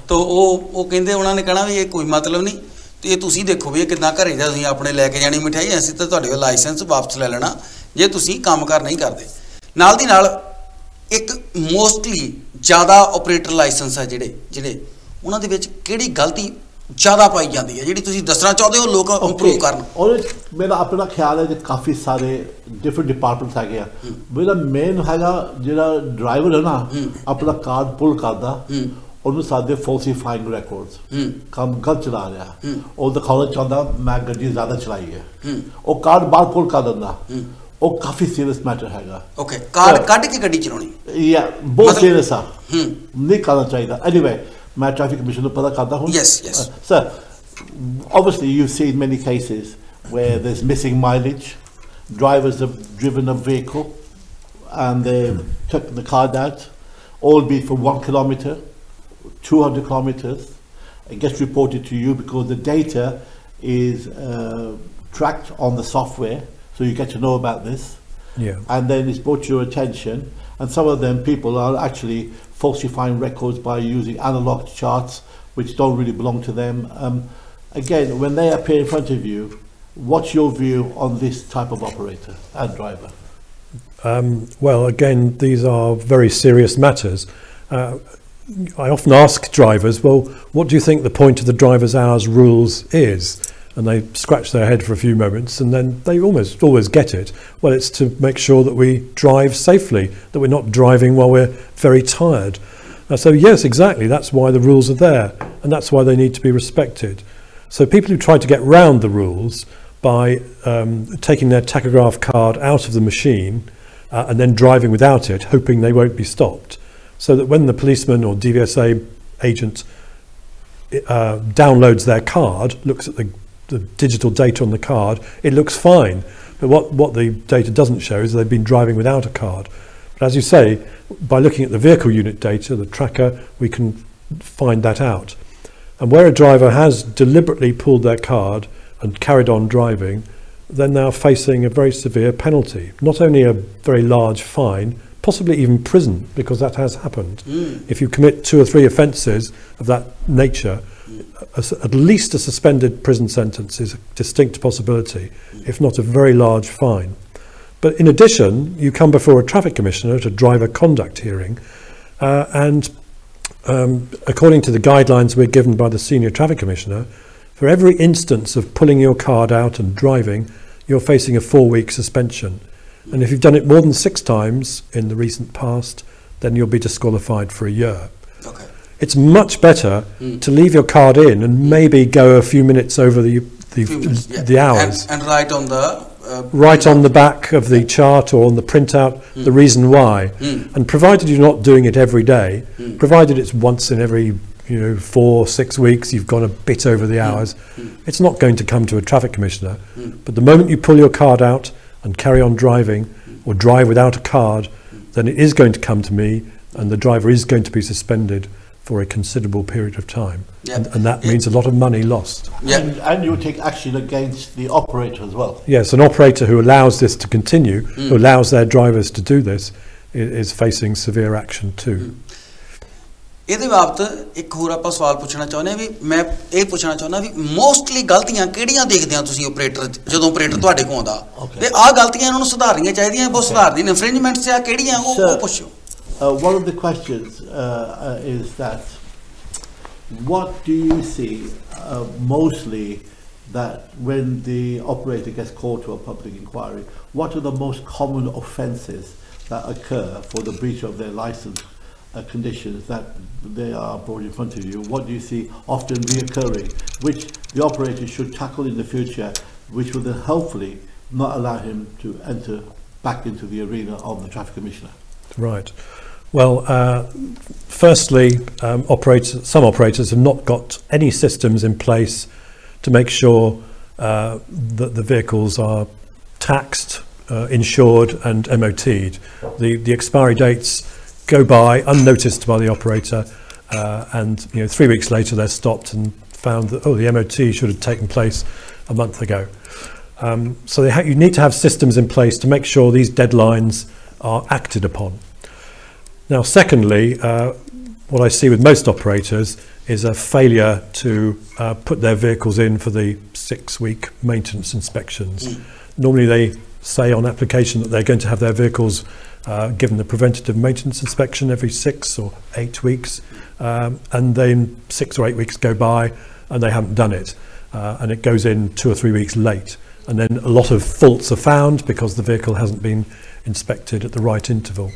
ਤਾਂ ਉਹ ਕਹਿੰਦੇ ਉਹਨਾਂ ਨੇ ਕਹਿਣਾ ਵੀ ਇਹ ਕੋਈ ਮਤਲਬ ਨਹੀਂ, ਤੇ ਤੁਸੀਂ ਦੇਖੋ ਵੀ ਇਹ ਕਿੱਦਾਂ ਘਰੇ ਜਾ ਤੁਸੀਂ ਆਪਣੇ ਲੈ ਕੇ ਜਾਣੀ ਮਠਿਆਈ, ਅਸੀਂ ਤਾਂ ਤੁਹਾਡੇ ਕੋਲ ਲਾਇਸੈਂਸ ਵਾਪਸ ਲੈ ਲੈਣਾ ਜੇ ਤੁਸੀਂ ਕੰਮ ਕਾਰ ਨਹੀਂ ਕਰਦੇ। ਨਾਲ ਦੀ ਨਾਲ ਇੱਕ ਮੋਸਟਲੀ ਜ਼ਿਆਦਾ ਆਪਰੇਟਰ ਲਾਇਸੈਂਸ ਆ ਜਿਹੜੇ ਉਹਨਾਂ ਦੇ ਵਿੱਚ ਕਿਹੜੀ ਗਲਤੀ ਜ਼ਿਆਦਾ ਪਾਈ ਜਾਂਦੀ ਹੈ ਜਿਹੜੀ ਤੁਸੀਂ ਦੱਸਣਾ ਚਾਹੁੰਦੇ ਹੋ ਲੋਕ ਇੰਪਰੂਵ ਕਰਨ? ਔਰ ਮੇਰਾ ਆਪਣਾ ਖਿਆਲ ਹੈ ਕਿ ਕਾਫੀ ਸਾਰੇ ਡਿਫਰੈਂਟ ਡਿਪਾਰਟਮੈਂਟਸ ਹੈਗੇ ਆ। ਮੇਰਾ ਮੇਨ ਹੈਗਾ ਜਿਹੜਾ ਡਰਾਈਵਰ ਹੈ ਨਾ ਆਪਣਾ ਕਾਰਡ ਪੁੱਲ ਕਰਦਾ, ਉਹਨੂੰ ਸਾਡੇ ਫਾਲਸੀਫਾਈਂਗ ਰੈਕੋਰਡਸ, ਕੰਮ ਗਲਤ ਚਲਾ ਰਿਹਾ, ਉਹ ਦਿਖਾਉਣਾ ਚਾਹੁੰਦਾ ਮੈਂ ਗੱਡੀ ਜ਼ਿਆਦਾ ਚਲਾਈ ਹੈ, ਉਹ ਕਾਰਡ ਬਾਹਰ ਪੁੱਲ ਕਰ ਦਿੰਦਾ, ਉਹ ਕਾਫੀ ਸੀਰੀਅਸ ਮੈਟਰ ਹੈਗਾ। ਓਕੇ, ਕਾਰਡ ਕੱਢ ਕੇ ਗੱਡੀ ਚਲਾਉਣੀ ਬਹੁਤ ਸੀਰੀਅਸ ਆ, ਨਹੀਂ ਕਰਨਾ ਚਾਹੀਦਾ। ਐਨੀਵੇ मैं traffic commissioner पता करता हूँ। Yes. Sir, obviously you've seen many cases where there's missing mileage. Drivers have driven a vehicle and they took the card out, albeit for 1 kilometer, 200 kilometers. It gets reported to you because the data is tracked on the software, so you get to know about this. And then it's brought to your attention, and some of them people are actually falsifying records by using analog charts which don't really belong to them. Again, when they appear in front of you, what's your view on this type of operator and driver? Well, again, these are very serious matters. I often ask drivers, well, what do you think the point of the driver's hours rules is? And they scratch their head for a few moments and then they almost always get it. Well, it's to make sure that we drive safely, that we're not driving while we're very tired. So yes, exactly, that's why the rules are there and that's why they need to be respected. So people who try to get round the rules by taking their tachograph card out of the machine and then driving without it, hoping they won't be stopped, so that when the policeman or DVSA agent downloads their card, looks at the digital data on the card, it looks fine. But what the data doesn't show is they've been driving without a card. But as you say, by looking at the vehicle unit data, the tracker, we can find that out. And where a driver has deliberately pulled their card and carried on driving, then they are facing a very severe penalty. Not only a very large fine, possibly even prison, because that has happened. If you commit 2 or 3 offences of that nature, at least a suspended prison sentence is a distinct possibility, if not a very large fine. But in addition, you come before a traffic commissioner at a driver conduct hearing, and according to the guidelines we're given by the senior traffic commissioner, for every instance of pulling your card out and driving, you're facing a 4-week suspension. And if you've done it more than 6 times in the recent past, then you'll be disqualified for a year. Okay. It's much better to leave your card in and maybe go a few minutes over the hours. And write on the... right on the back of the chart or on the printout the reason why. And provided you're not doing it every day, provided it's once in every 4-6 weeks you've gone a bit over the hours, it's not going to come to a traffic commissioner. But the moment you pull your card out and carry on driving or drive without a card, then it is going to come to me and the driver is going to be suspended for a considerable period of time. And that means a lot of money lost. And you take action against the operator as well. Yes, an operator who allows this to continue, who allows their drivers to do this, is facing severe action too. ਇਹਦੇ ਬਾਬਤ ਇੱਕ ਹੋਰ ਆਪਾਂ ਸਵਾਲ ਪੁੱਛਣਾ ਚਾਹੁੰਦੇ ਵੀ ਮੈਂ ਇਹ ਪੁੱਛਣਾ ਚਾਹੁੰਦਾ ਵੀ ਮੋਸਟਲੀ ਗਲਤੀਆਂ ਕਿਹੜੀਆਂ ਦੇਖਦੇ ਆ ਤੁਸੀਂ ਆਪਰੇਟਰ ਜਦੋਂ ਆਪਰੇਟਰ ਤੁਹਾਡੇ ਕੋਲ ਆਉਂਦਾ ਤੇ ਆਹ ਗਲਤੀਆਂ ਇਹਨਾਂ ਨੂੰ ਸੁਧਾਰਨੀਆਂ ਚਾਹੀਦੀਆਂ ਬਹੁਤ ਸੁਧਾਰਦੀ ਨੇ ਇਨਫ੍ਰਿੰਜਮੈਂਟਸ ਆ ਕਿਹੜੀਆਂ ਉਹ ਪੁੱਛੋ। One of the questions is that what do you see mostly that when the operator gets called to a public inquiry, what are the most common offences that occur for the breach of their license conditions that they are brought in front of you, what do you see often reoccurring, which the operator should tackle in the future, which will then hopefully not allow him to enter back into the arena of the traffic commissioner? Right. Well, firstly, some operators have not got any systems in place to make sure that the vehicles are taxed, insured and MOT'd. The expiry dates go by unnoticed by the operator, and 3 weeks later they're stopped and found that, the MOT should have taken place a month ago. So you need to have systems in place to make sure these deadlines are acted upon. Now, secondly, what I see with most operators is a failure to put their vehicles in for the 6-week maintenance inspections. Normally they say on application that they're going to have their vehicles given the preventative maintenance inspection every 6 or 8 weeks, and then 6 or 8 weeks go by and they haven't done it, and it goes in 2 or 3 weeks late, and then a lot of faults are found because the vehicle hasn't been inspected at the right interval.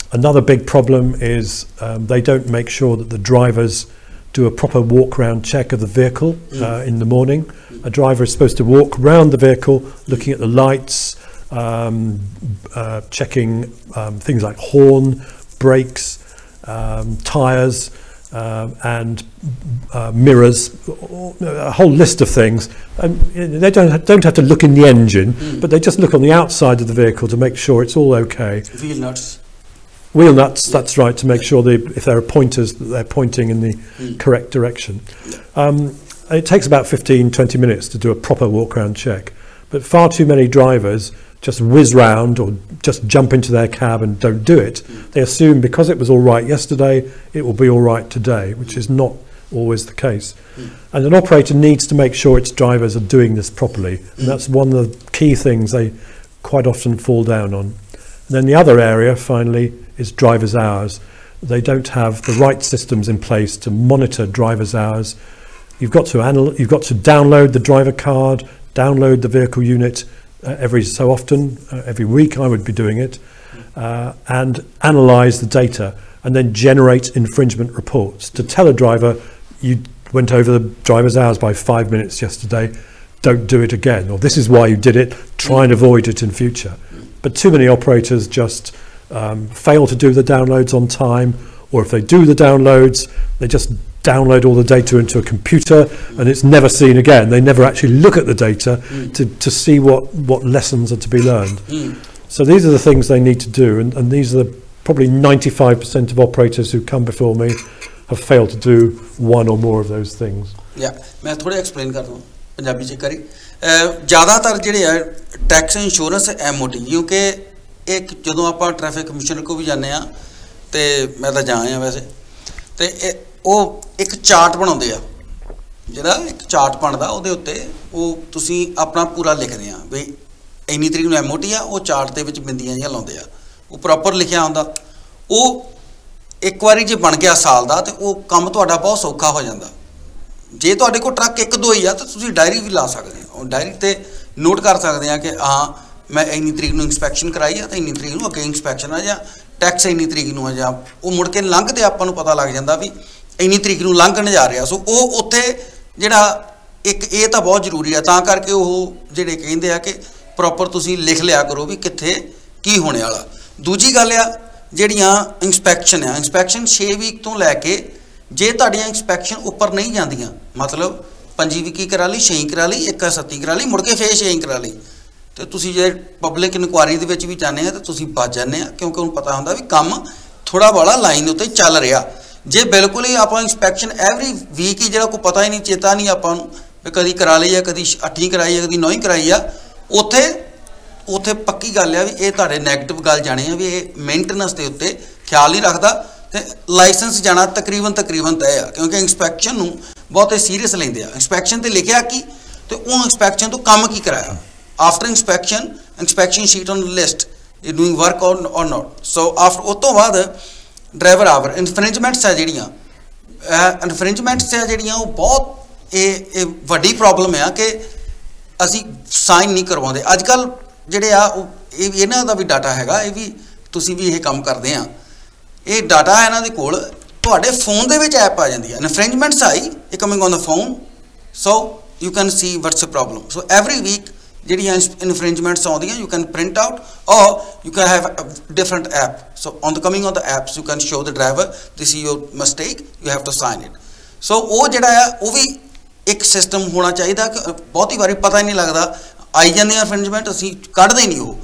Another big problem is they don't make sure that the drivers do a proper walk-round check of the vehicle in the morning. A driver is supposed to walk round the vehicle, looking at the lights, checking things like horn, brakes, tyres, and mirrors, a whole list of things. They don't have to look in the engine, but they just look on the outside of the vehicle to make sure it's all okay. Wheel nuts, that's right, to make sure if there are pointers, that they're pointing in the correct direction. It takes about 15-20 minutes to do a proper walk-around check, but far too many drivers just whiz round or just jump into their cab and don't do it. They assume because it was all right yesterday, it will be all right today, which is not always the case. And an operator needs to make sure its drivers are doing this properly, and that's one of the key things they quite often fall down on. And then the other area, finally, is driver's hours. They don't have the right systems in place to monitor driver's hours. You've got to download the driver card, download the vehicle unit every so often, every week I would be doing it, and analyse the data, and then generate infringement reports to tell a driver, you went over the driver's hours by 5 minutes yesterday, don't do it again, or this is why you did it, try and avoid it in future. But too many operators just fail to do the downloads on time, or if they do the downloads, they just download all the data into a computer and it's never seen again. They never actually look at the data to see what lessons are to be learned. So these are the things they need to do, and these are probably 95% of operators who come before me have failed to do one or more of those things. Yeah, मैं थोड़ा explain कर दूँ पंजाबी च करी ज़्यादातर जिहड़े है tax insurance MOT क्योंकि एक जदों आपां ट्रैफिक कमिश्नर को भी जाने आ ते मैं तो जा आया वैसे ते ਉਹ ਇੱਕ ਚਾਰਟ ਬਣਾਉਂਦੇ ਆ ਜਿਹੜਾ ਇੱਕ ਚਾਰਟ ਬਣਦਾ ਉਹਦੇ ਉੱਤੇ ਉਹ ਤੁਸੀਂ ਆਪਣਾ ਪੂਰਾ ਲਿਖਦੇ ਆ ਵੀ ਇੰਨੀ ਤਰੀਕ ਨੂੰ MOT ਆ ਉਹ ਚਾਰਟ ਦੇ ਵਿੱਚ ਬਿੰਦੀਆਂ ਜਿਹੀਆਂ ਲਾਉਂਦੇ ਆ ਉਹ ਪ੍ਰੋਪਰ ਲਿਖਿਆ ਹੁੰਦਾ ਉਹ ਇੱਕ ਵਾਰੀ ਜੇ ਬਣ ਗਿਆ ਸਾਲ ਦਾ ਤੇ ਉਹ ਕੰਮ ਤੁਹਾਡਾ ਬਹੁਤ ਸੌਖਾ ਹੋ ਜਾਂਦਾ ਜੇ ਤੁਹਾਡੇ ਕੋਲ ਟਰੱਕ ਇੱਕ ਦੋ ਹੀ ਆ ਤਾਂ ਤੁਸੀਂ ਡਾਇਰੀ ਵੀ ਲਾ ਸਕਦੇ ਹੋ ਡਾਇਰੀ ਤੇ ਨੋਟ ਕਰ ਸਕਦੇ ਆ ਕਿ ਹਾਂ ਮੈਂ ਇੰਨੀ ਤਰੀਕ ਨੂੰ ਇੰਸਪੈਕਸ਼ਨ ਕਰਾਈ ਆ ਤੇ ਇੰਨੀ ਤਰੀਕ ਨੂੰ ਅੱਗੇ ਇੰਸਪੈਕਸ਼ਨ ਆ ਜਾਂ ਟੈਕਸ ਇੰਨੀ ਤਰੀਕ ਨੂੰ ਆ ਜਾਂ ਉਹ ਮੁੜ ਕੇ ਲੰਘਦੇ ਆਪਾਂ ਨੂੰ ਪਤਾ ਲੱਗ ਜਾਂਦਾ ਵੀ ਇੰਨੀ ਤਰੀਕ ਨੂੰ ਲੰਘਣ ਜਾ ਰਿਹਾ ਸੋ ਉਹ ਉੱਥੇ ਜਿਹੜਾ ਇੱਕ ਇਹ ਤਾਂ ਬਹੁਤ ਜ਼ਰੂਰੀ ਆ ਤਾਂ ਕਰਕੇ ਉਹ ਜਿਹੜੇ ਕਹਿੰਦੇ ਆ ਕਿ ਪ੍ਰੋਪਰ ਤੁਸੀਂ ਲਿਖ ਲਿਆ ਕਰੋ ਵੀ ਕਿੱਥੇ ਕੀ ਹੋਣੇ ਵਾਲਾ ਦੂਜੀ ਗੱਲ ਆ ਜਿਹੜੀਆਂ ਇੰਸਪੈਕਸ਼ਨ ਆ ਇੰਸਪੈਕਸ਼ਨ 6 ਵੀਕ ਤੋਂ ਲੈ ਕੇ ਜੇ ਤੁਹਾਡੀਆਂ ਇੰਸਪੈਕਸ਼ਨ ਉੱਪਰ ਨਹੀਂ ਜਾਂਦੀਆਂ ਮਤਲਬ 5 ਵੀਕੀ ਕਰਾ ਲਈ 6 ਕਰਾ ਲਈ 1/7 ਕਰਾ ਲਈ ਮੁੜ ਕੇ ਫੇਰ 6 ਕਰਾ ਲਈ ਤੇ ਤੁਸੀਂ ਜੇ ਪਬਲਿਕ ਇਨਕੁਆਇਰੀ ਦੇ ਵਿੱਚ ਵੀ ਜਾਂਦੇ ਆ ਤਾਂ ਤੁਸੀਂ ਬਚ ਜਾਂਦੇ ਆ ਕਿਉਂਕਿ ਉਹਨੂੰ ਪਤਾ ਹੁੰਦਾ ਵੀ ਕੰਮ ਥੋੜਾ ਬੜਾ ਲਾਈਨ ਉੱਤੇ ਚੱਲ ਰਿਹਾ ਜੇ ਬਿਲਕੁਲ ਹੀ ਆਪਾਂ ਇੰਸਪੈਕਸ਼ਨ ਐਵਰੀ ਵੀਕ ਹੀ ਜਿਹੜਾ ਕੋਈ ਪਤਾ ਹੀ ਨਹੀਂ ਚੇਤਾ ਨਹੀਂ ਆਪਾਂ ਨੂੰ ਵੀ ਕਦੀ ਕਰਾ ਲਈ ਆ ਕਦੀ 8ਵੀਂ ਕਰਾਈ ਆ ਕਦੀ 9ਵੀਂ ਕਰਾਈ ਆ ਉੱਥੇ ਪੱਕੀ ਗੱਲ ਆ ਵੀ ਇਹ ਤੁਹਾਡੇ ਨੈਗੇਟਿਵ ਗੱਲ ਜਾਣੇ ਆ ਵੀ ਇਹ ਮੇਨਟੇਨੈਂਸ ਦੇ ਉੱਤੇ ਖਿਆਲ ਨਹੀਂ ਰੱਖਦਾ ਤੇ ਲਾਇਸੈਂਸ ਜਾਣਾ ਤਕਰੀਬਨ ਤੈਅ ਆ ਕਿਉਂਕਿ ਇੰਸਪੈਕਸ਼ਨ ਨੂੰ ਬਹੁਤੇ ਸੀਰੀਅਸ ਲੈਂਦੇ ਆ ਇੰਸਪੈਕਸ਼ਨ ਤੇ ਲਿਖਿਆ ਕੀ ਤੇ ਉਹ ਇੰਸਪੈਕਸ਼ਨ ਤੋਂ ਕੰਮ ਕੀ ਕਰਾਇਆ after inspection sheet on the list is doing work or not so after ਉਸ ਤੋਂ ਬਾਅਦ ਡਰਾਈਵਰ ਆਵਰ ਇਨਫ੍ਰਿੰਜਮੈਂਟਸ ਆ ਜਿਹੜੀਆਂ ਇਨਫ੍ਰਿੰਜਮੈਂਟਸ ਆ ਜਿਹੜੀਆਂ ਉਹ ਬਹੁਤ ਇਹ ਵੱਡੀ ਪ੍ਰੋਬਲਮ ਆ ਕਿ ਅਸੀਂ ਸਾਈਨ ਨਹੀਂ ਕਰਵਾਉਂਦੇ ਅੱਜ ਕੱਲ੍ਹ ਜਿਹੜੇ ਆ ਉਹ ਇਹਨਾਂ ਦਾ ਵੀ ਡਾਟਾ ਹੈਗਾ ਇਹ ਵੀ ਤੁਸੀਂ ਵੀ ਇਹ ਕੰਮ ਕਰਦੇ ਆ ਇਹ ਡਾਟਾ ਹੈ ਇਹਨਾਂ ਦੇ ਕੋਲ ਤੁਹਾਡੇ ਫੋਨ ਦੇ ਵਿੱਚ ਐਪ ਆ ਜਾਂਦੀ ਹੈ ਇਨਫ੍ਰਿੰਜਮੈਂਟਸ ਆਈ ਇਹ coming on the phone so you can see what's the problem. So every week ਜਿਹੜੀਆਂ infringements ਆਉਂਦੀਆਂ you can print out or you can have a different app. So on the coming on the apps you can show the driver this is your mistake, you have to sign it. So ਉਹ ਜਿਹੜਾ ਆ ਉਹ ਵੀ ਇੱਕ system ਹੋਣਾ ਚਾਹੀਦਾ ਕਿ ਬਹੁਤੀ ਵਾਰੀ ਪਤਾ ਹੀ ਨਹੀਂ ਲੱਗਦਾ ਆਈ ਜਾਂਦੀਆਂ infringement ਅਸੀਂ ਕੱਢਦੇ ਹੀ ਨਹੀਂ ਉਹ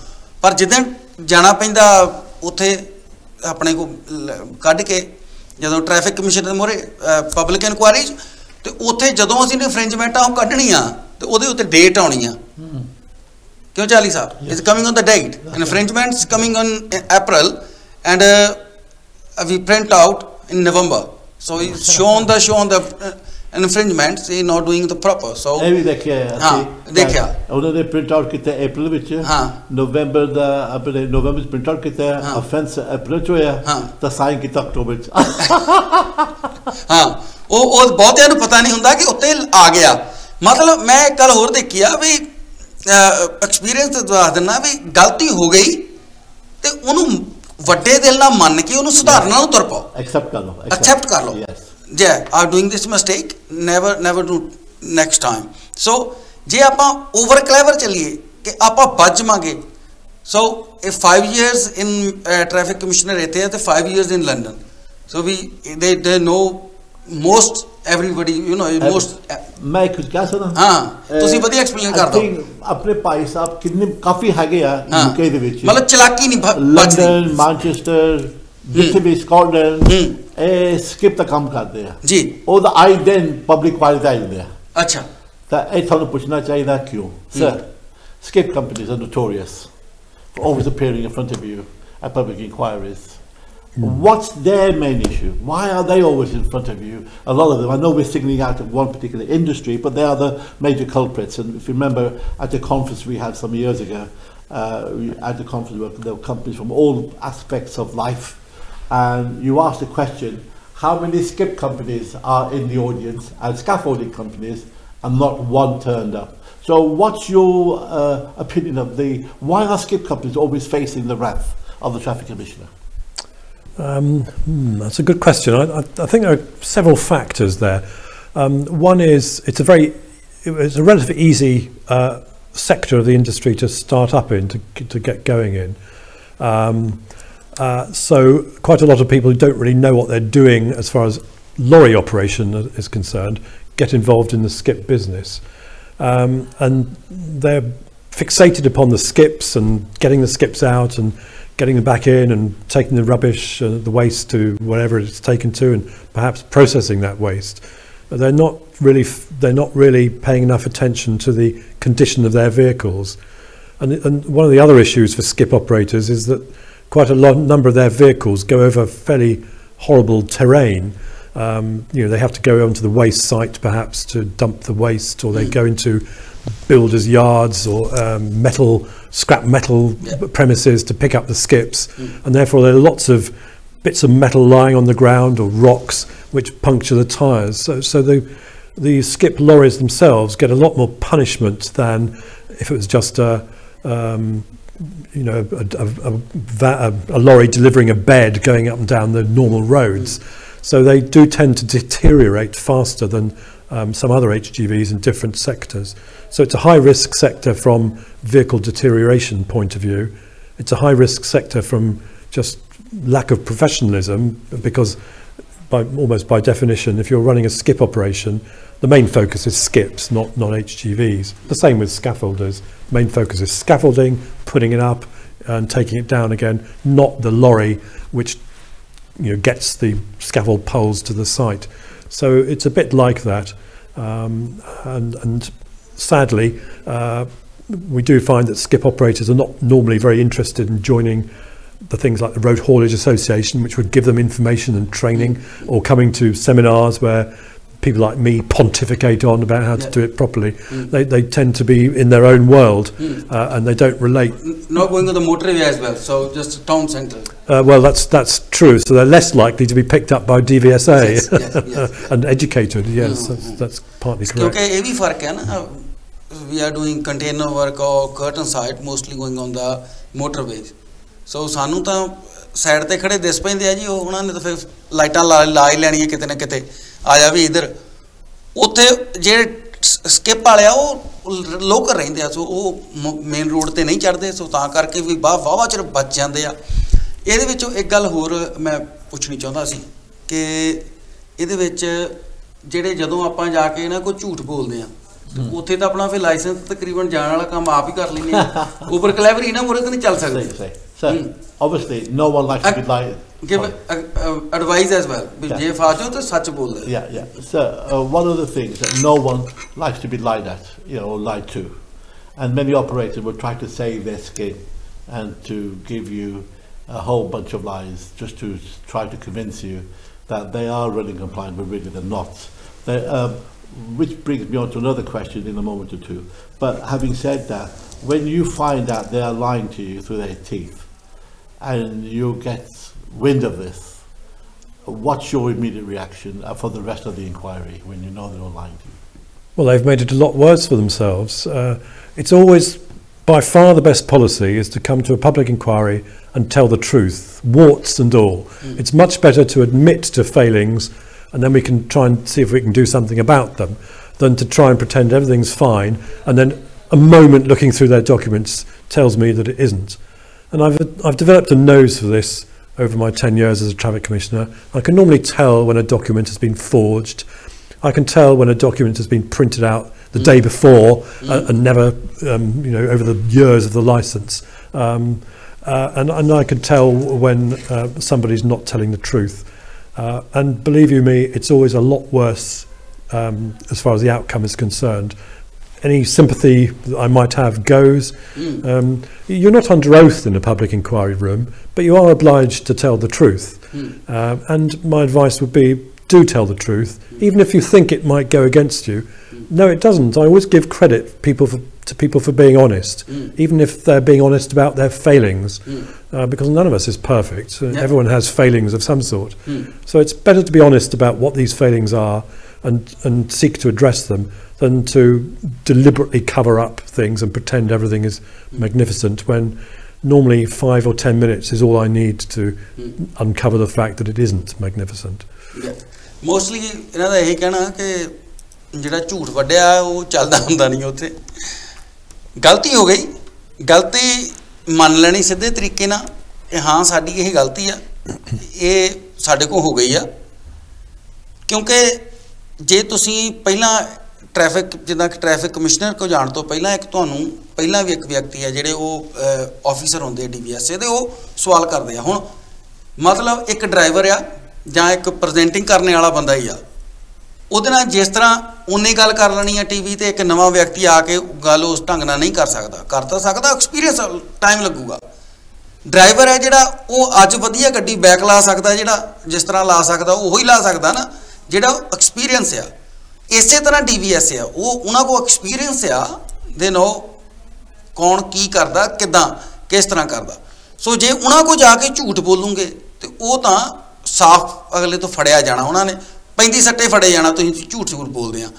ਪਰ ਜਿੱਦਣ ਜਾਣਾ ਪੈਂਦਾ ਉੱਥੇ ਆਪਣੇ ਕੋ ਕੱਢ ਕੇ ਜਦੋਂ ਟ੍ਰੈਫਿਕ ਕਮਿਸ਼ਨ ਦੇ ਮੋਰੇ ਪਬਲਿਕ ਇਨਕੁਆਇਰੀਜ਼ ਤੇ ਉੱਥੇ ਜਦੋਂ ਅਸੀਂ ਨੇ ਇਨਫ੍ਰਿੰਜਮੈਂਟਾਂ ਉਹ ਕੱਢਣੀਆਂ ਤੇ ਉਹਦੇ ਉੱਤੇ ਡੇਟ ਆਉਣੀ ਆ ਕਿਉਂ ਚਾਲੀ ਸਾਹਿਬ it's coming on the date infringements coming on April and we print out in November so it's shown the infringements is not doing the proper so ਇਹ ਵੀ ਦੇਖਿਆ ਉਹਨਾਂ ਨੇ ਪ੍ਰਿੰਟ ਆਊਟ ਕੀਤਾ April ਵਿੱਚ ਨਵੰਬਰ ਦਾ ਆਪਣੇ ਨਵੰਬਰ ਵਿੱਚ ਪ੍ਰਿੰਟ ਆਊਟ ਕੀਤਾ offence April ਚ ਹੋਇਆ ਤਾਂ ਸਾਈਨ ਕੀਤਾ October ਚ ਹਾਂ ਉਹ ਬਹੁਤਿਆਂ ਨੂੰ ਪਤਾ ਨਹੀਂ ਹੁੰਦਾ ਕਿ ਉੱਤੇ ਆ ਗਿਆ ਮਤਲਬ ਮੈਂ ਕੱਲ ਹੋਰ ਦੇਖੀ ਆ ਵੀ ਐਕਸਪੀਰੀਅੰਸ ਦੱਸ ਦਿੰਦਾ ਵੀ ਗਲਤੀ ਹੋ ਗਈ ਤੇ ਉਹਨੂੰ ਵੱਡੇ ਦਿਲ ਨਾਲ ਮੰਨ ਕੇ ਉਹਨੂੰ ਸੁਧਾਰਨ ਨਾਲ ਤੁਰ ਪਾਓ ਐਕਸੈਪਟ ਕਰ ਲਓ yeah are doing this mistake never do next time so ਜੇ ਆਪਾਂ over clever ਚੱਲੀਏ ਕਿ ਆਪਾਂ ਬਚ ਜਾਵਾਂਗੇ so if 5 years in traffic commissioner ਇੱਥੇ ਹੈ ਤੇ 5 years in London so they know most everybody you know most ਮੈਂ ਕੁਝ ਕਹਿ ਸਕਦਾ ਹਾਂ ਤੁਸੀਂ ਵਧੀਆ ਐਕਸਪਲੇਨ ਕਰ ਦਿਓ ਆਪਣੇ ਭਾਈ ਸਾਹਿਬ ਕਿੰਨੇ ਕਾਫੀ ਹੈਗੇ ਆ UK ਦੇ ਵਿੱਚ ਮਤਲਬ ਚਲਾਕੀ ਨਹੀਂ ਲੰਡਨ ਮੈਨਚੈਸਟਰ ਜਿੱਥੇ ਵੀ ਸਕਾਟਲੈਂਡ ਇਹ ਸਕਿਪ ਦਾ ਕੰਮ ਕਰਦੇ ਆ ਜੀ ਉਹਦਾ ਆਈ ਦੈਨ ਪਬਲਿਕ ਵਾਇਸ ਆ ਜਾਂਦੇ ਆ ਅੱਛਾ ਤਾਂ ਇਹ ਤੁਹਾਨੂੰ ਪੁੱਛਣਾ ਚਾਹੀਦਾ ਕਿਉਂ sir skip companies are notorious for always appearing in front of you at public inquiries. What's their main issue? Why are they always in front of you? A lot of them, I know we're singling out of one particular industry, but they are the major culprits. And if you remember at the conference we had some years ago, at the conference there were companies from all aspects of life, and you asked the question, how many skip companies are in the audience and scaffolding companies, and not one turned up. So what's your opinion of why are skip companies always facing the wrath of the Traffic Commissioner? That's a good question. I think there are several factors there. One is it's a relatively easy sector of the industry to start up in, to get going in. So quite a lot of people who don't really know what they're doing as far as lorry operation is concerned get involved in the skip business. And they're fixated upon the skips and getting the skips out and getting them back in and taking the rubbish, the waste to wherever it's taken to, and perhaps processing that waste. They're not really paying enough attention to the condition of their vehicles. And one of the other issues for skip operators is that quite a number of their vehicles go over fairly horrible terrain. They have to go onto the waste site perhaps to dump the waste, or they go into builders' yards or scrap metal premises to pick up the skips, and therefore there are lots of bits of metal lying on the ground or rocks which puncture the tyres. So the skip lorries themselves get a lot more punishment than if it was just a lorry delivering a bed going up and down the normal roads. So they do tend to deteriorate faster than some other HGVs in different sectors. So it's a high risk sector from vehicle deterioration point of view. It's a high risk sector from just lack of professionalism, because almost by definition, if you're running a skip operation, the main focus is skips, not HGVs. The same with scaffolders. The main focus is scaffolding, putting it up and taking it down again, not the lorry which gets the scaffold poles to the site. So it's a bit like that, and sadly we do find that skip operators are not normally very interested in joining the things like the Road Haulage Association, which would give them information and training, or coming to seminars where people like me pontificate on about how to do it properly. They tend to be in their own world, and they don't relate. Not going on the motorway as well, so just town centre. Well, that's true. So they're less likely to be picked up by DVSA yes. and educated. Yes, that's partly correct. Okay, ਇਹ ਵੀ ਫਰਕ ਹੈ ਨਾ. We are doing container work or curtain side, mostly going on the motorways. So ਸਾਨੂੰ ਤਾਂ side ਤੇ ਖੜੇ ਦਿਸ ਪੈਂਦੇ ਆ ਜੀ, ਉਹ ਉਹਨਾਂ ਨੇ ਤਾਂ ਫਿਰ ਲਾਈਟਾਂ ਲਾ ਹੀ ਲੈਣੀਆਂ ਕਿਤੇ ਨਾ ਕਿਤੇ, ਆ ਜਾ ਵੀ ਇੱਧਰ। ਉੱਥੇ ਜਿਹੜੇ ਸਕਿੱਪ ਵਾਲੇ ਆ ਉਹ ਲੋਕਲ ਰਹਿੰਦੇ ਆ, ਸੋ ਉਹ ਮੇਨ ਰੋਡ ਤੇ ਨਹੀਂ ਚੜ੍ਹਦੇ, ਸੋ ਤਾਂ ਕਰਕੇ ਵੀ ਵਾਹਵਾ ਚਿਰ ਬਚ ਜਾਂਦੇ ਆ। ਇਹਦੇ ਵਿੱਚੋਂ ਇੱਕ ਗੱਲ ਹੋਰ ਮੈਂ ਪੁੱਛਣੀ ਚਾਹੁੰਦਾ ਸੀ ਕਿ ਇਹਦੇ ਵਿੱਚ ਜਿਹੜੇ ਜਦੋਂ ਆਪਾਂ ਜਾ ਕੇ ਨਾ ਕੋਈ ਝੂਠ ਬੋਲਦੇ ਆ, ਉੱਥੇ ਤਾਂ ਆਪਣਾ ਫਿਰ ਲਾਇਸੈਂਸ ਤਕਰੀਬਨ ਜਾਣ ਵਾਲਾ ਕੰਮ ਆਪ ਹੀ ਕਰ ਲੈਂਦੇ ਆ, ਓਵਰ ਕਲੈਵਰ ਇਹਨਾਂ ਮੂਹਰੇ ਤਾਂ ਨਹੀਂ ਚੱਲ ਸਕਦੇ। Obviously, no one likes to be lied. Give advice as well. ਜੇ ਫਾਸ ਜਾਓ ਤਾਂ ਸੱਚ ਬੋਲਦੇ। Yeah. So one of the things that no one likes to be lied at, or lied to, and many operators will try to save their skin and to give you a whole bunch of lies just to try to convince you that they are running compliant, but really they're not. Which brings me on to another question in a moment or two. But having said that, when you find out they are lying to you through their teeth, and you get wind of this, what's your immediate reaction for the rest of the inquiry when you know they're all lying to you? Well, they've made it a lot worse for themselves. It's always, by far the best policy is to come to a public inquiry and tell the truth, warts and all. It's much better to admit to failings and then we can try and see if we can do something about them, than to try and pretend everything's fine and then a moment looking through their documents tells me that it isn't. And I've developed a nose for this over my 10 years as a traffic commissioner. I can normally tell when a document has been forged. I can tell when a document has been printed out the day before and never, over the years of the licence. And I can tell when somebody's not telling the truth. And believe you me, it's always a lot worse as far as the outcome is concerned. Any sympathy that I might have goes. You're not under oath in a public inquiry room, but you are obliged to tell the truth. And my advice would be, do tell the truth, even if you think it might go against you. No, it doesn't. I always give credit to people for being honest, even if they're being honest about their failings, because none of us is perfect. Everyone has failings of some sort. So it's better to be honest about what these failings are and seek to address them, than to deliberately cover up things and pretend everything is magnificent when normally 5 or 10 minutes is all I need to uncover the fact that it isn't magnificent. Mostly ਇਹਨਾਂ ਦਾ ਇਹ ਕਹਿਣਾ ਕਿ ਜਿਹੜਾ ਝੂਠ ਵੱਢਿਆ ਉਹ ਚੱਲਦਾ ਹੁੰਦਾ ਨਹੀਂ, ਉੱਥੇ ਗਲਤੀ ਹੋ ਗਈ, ਗਲਤੀ ਮੰਨ ਲੈਣੀ ਸਿੱਧੇ ਤਰੀਕੇ ਨਾਲ ਕਿ ਹਾਂ ਸਾਡੀ ਇਹ ਗਲਤੀ ਆ, ਇਹ ਸਾਡੇ ਕੋਲ ਹੋ ਗਈ ਆ। ਕਿਉਂਕਿ ਜੇ ਤੁਸੀਂ ਪਹਿਲਾਂ ट्रैफिक जिदा कि ट्रैफिक कमिश्नर को जाने तो पहला एक तुहानू पहला भी एक व्यक्ति है जिहड़े वो ऑफिसर होंदे DVSA दे, वो सवाल करते हैं। हुण मतलब एक ड्राइवर आ जां एक प्रजेंटिंग करने वाला बंदा ही आ, उहदे नाल जिस तरह उन्हें गल कर लेनी है टीवी ते, एक नवा व्यक्ति आके गल उस ढंग नाल नहीं कर सकता, एक्सपीरियंस टाइम लगूगा। ड्राइवर है जिहड़ा वो अज वधिया गड्डी बैक ला सकता, जिहड़ा जिस तरह ला सकता उही ला सकता ना, जिहड़ा एक्सपीरियंस आ। इसे तरह DVSA आ, वो उन्होंने को एक्सपीरियंस आ, दे नो कौन की करता, किदां किस तरह करता। सो जे उन्होंने को जाके झूठ बोलूंगे तो वो तो साफ अगले तो फड़िया जाना, उन्होंने 35 सट्टे फड़े जाना, तुम झूठ बोलते हैं।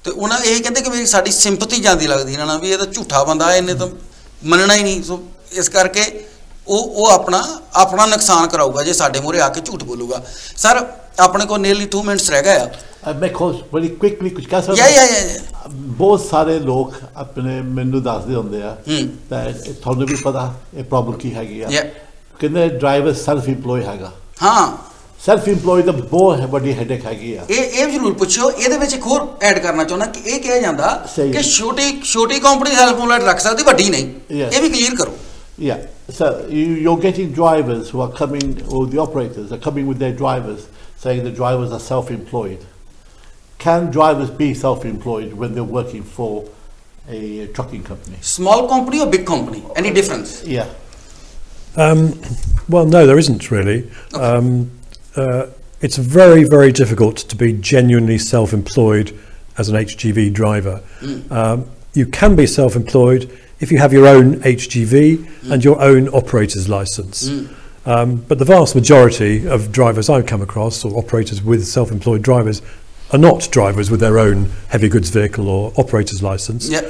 तो उन्होंने यही कहते कि मेरी साड़ी सिंपथी जाती लगती इन्होंने भी, ये तो झूठा बंदा, इन्हें तो मनना ही नहीं। सो इस करके वो अपना नुकसान कराऊगा जे साडे मूहरे आके झूठ बोलूगा। सर अपने को nearly 2 minutes रह गया। मैं very quickly कुछ कह सकता बहुत सारे लोग अपने मैनू दसदे होंदे आ ते थानू भी पता ये प्रॉब्लम की हैगी आ, किन्ने ड्राइवर सेल्फ एम्प्लॉय हैगा। हाँ, सेल्फ एम्प्लॉय दा बहुत बड़ी हेडेक हैगी आ। ये जरूर पूछो, ਇਹਦੇ ਵਿੱਚ ਇੱਕ ਹੋਰ ਐਡ ਕਰਨਾ ਚਾਹੁੰਦਾ ਕਿ ਇਹ ਕਿਹਾ ਜਾਂਦਾ ਕਿ ਛੋਟੀ ਕੰਪਨੀ ਸੈਲਫ ਐम्प्लॉयड ਰੱਖ ਸਕਦੀ, ਵੱਡੀ ਨਹੀਂ, ਇਹ ਵੀ ਕਲੀਅਰ ਕਰੋ। Yeah, so you're getting drivers who are coming, or the operators are coming with their drivers saying the drivers are self-employed. Can drivers be self-employed when they're working for a trucking company? Small company or big company? Any difference? Yeah. Well, no, there isn't really. Okay. It's very, very difficult to be genuinely self-employed as an HGV driver. You can be self-employed if you have your own HGV and your own operator's license. But the vast majority of drivers I've come across, or operators with self-employed drivers, are not drivers with their own heavy goods vehicle or operator's license. Yep.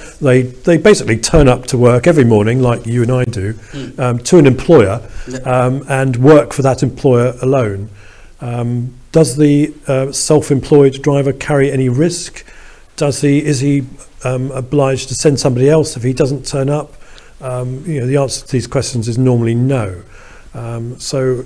They basically turn up to work every morning, like you and I do, to an employer, and work for that employer alone. Does the self-employed driver carry any risk? Is he obliged to send somebody else if he doesn't turn up? The answer to these questions is normally no. So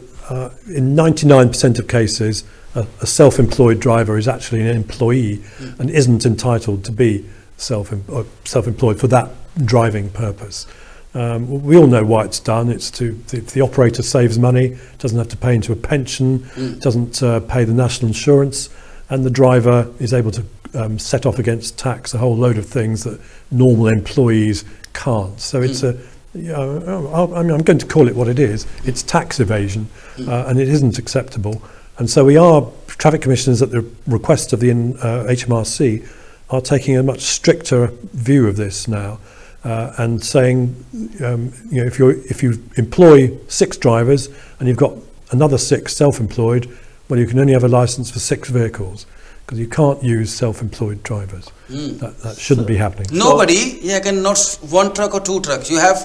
in 99% of cases, a self-employed driver is actually an employee and isn't entitled to be self-employed for that driving purpose. We all know why it's done. It's if the operator saves money, doesn't have to pay into a pension, doesn't pay the national insurance, and the driver is able to set off against tax a whole load of things that normal employees can't. So it's I'm going to call it what it is. It's tax evasion, and it isn't acceptable. And so traffic commissioners at the request of the HMRC are taking a much stricter view of this now, and saying, if you employ 6 drivers and you've got another 6 self-employed, well, you can only have a license for 6 vehicles, because you can't use self-employed drivers. That shouldn't be happening. Nobody can not 1 truck or 2 trucks. You have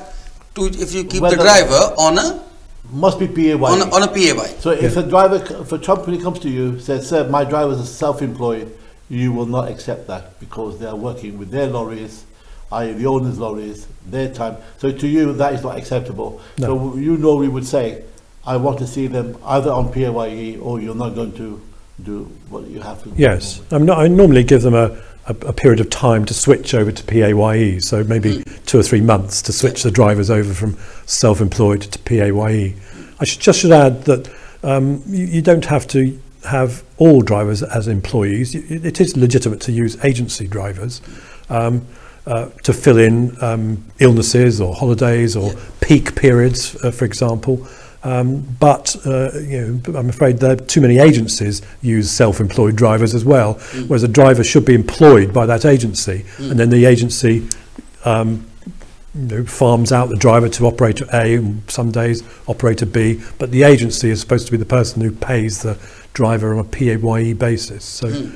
to, if you keep the driver on a must be PAY. On a PAY. So if a company comes to you, says, sir, my drivers are self-employed, you will not accept that, because they are working with their lorries, i.e. the owner's lorries, their time. So to you, that is not acceptable. No. So you normally would say, I want to see them either on PAYE, or you're not going to do what you have to do. Yes, I normally give them a period of time to switch over to PAYE, so maybe 2 or 3 months to switch the drivers over from self-employed to PAYE. I should add that you don't have to have all drivers as employees. It is legitimate to use agency drivers to fill in illnesses or holidays or peak periods, for example. But I'm afraid that too many agencies use self-employed drivers as well, whereas a driver should be employed by that agency, and then the agency farms out the driver to operator A, and some days operator B, but the agency is supposed to be the person who pays the driver on a PAYE basis. So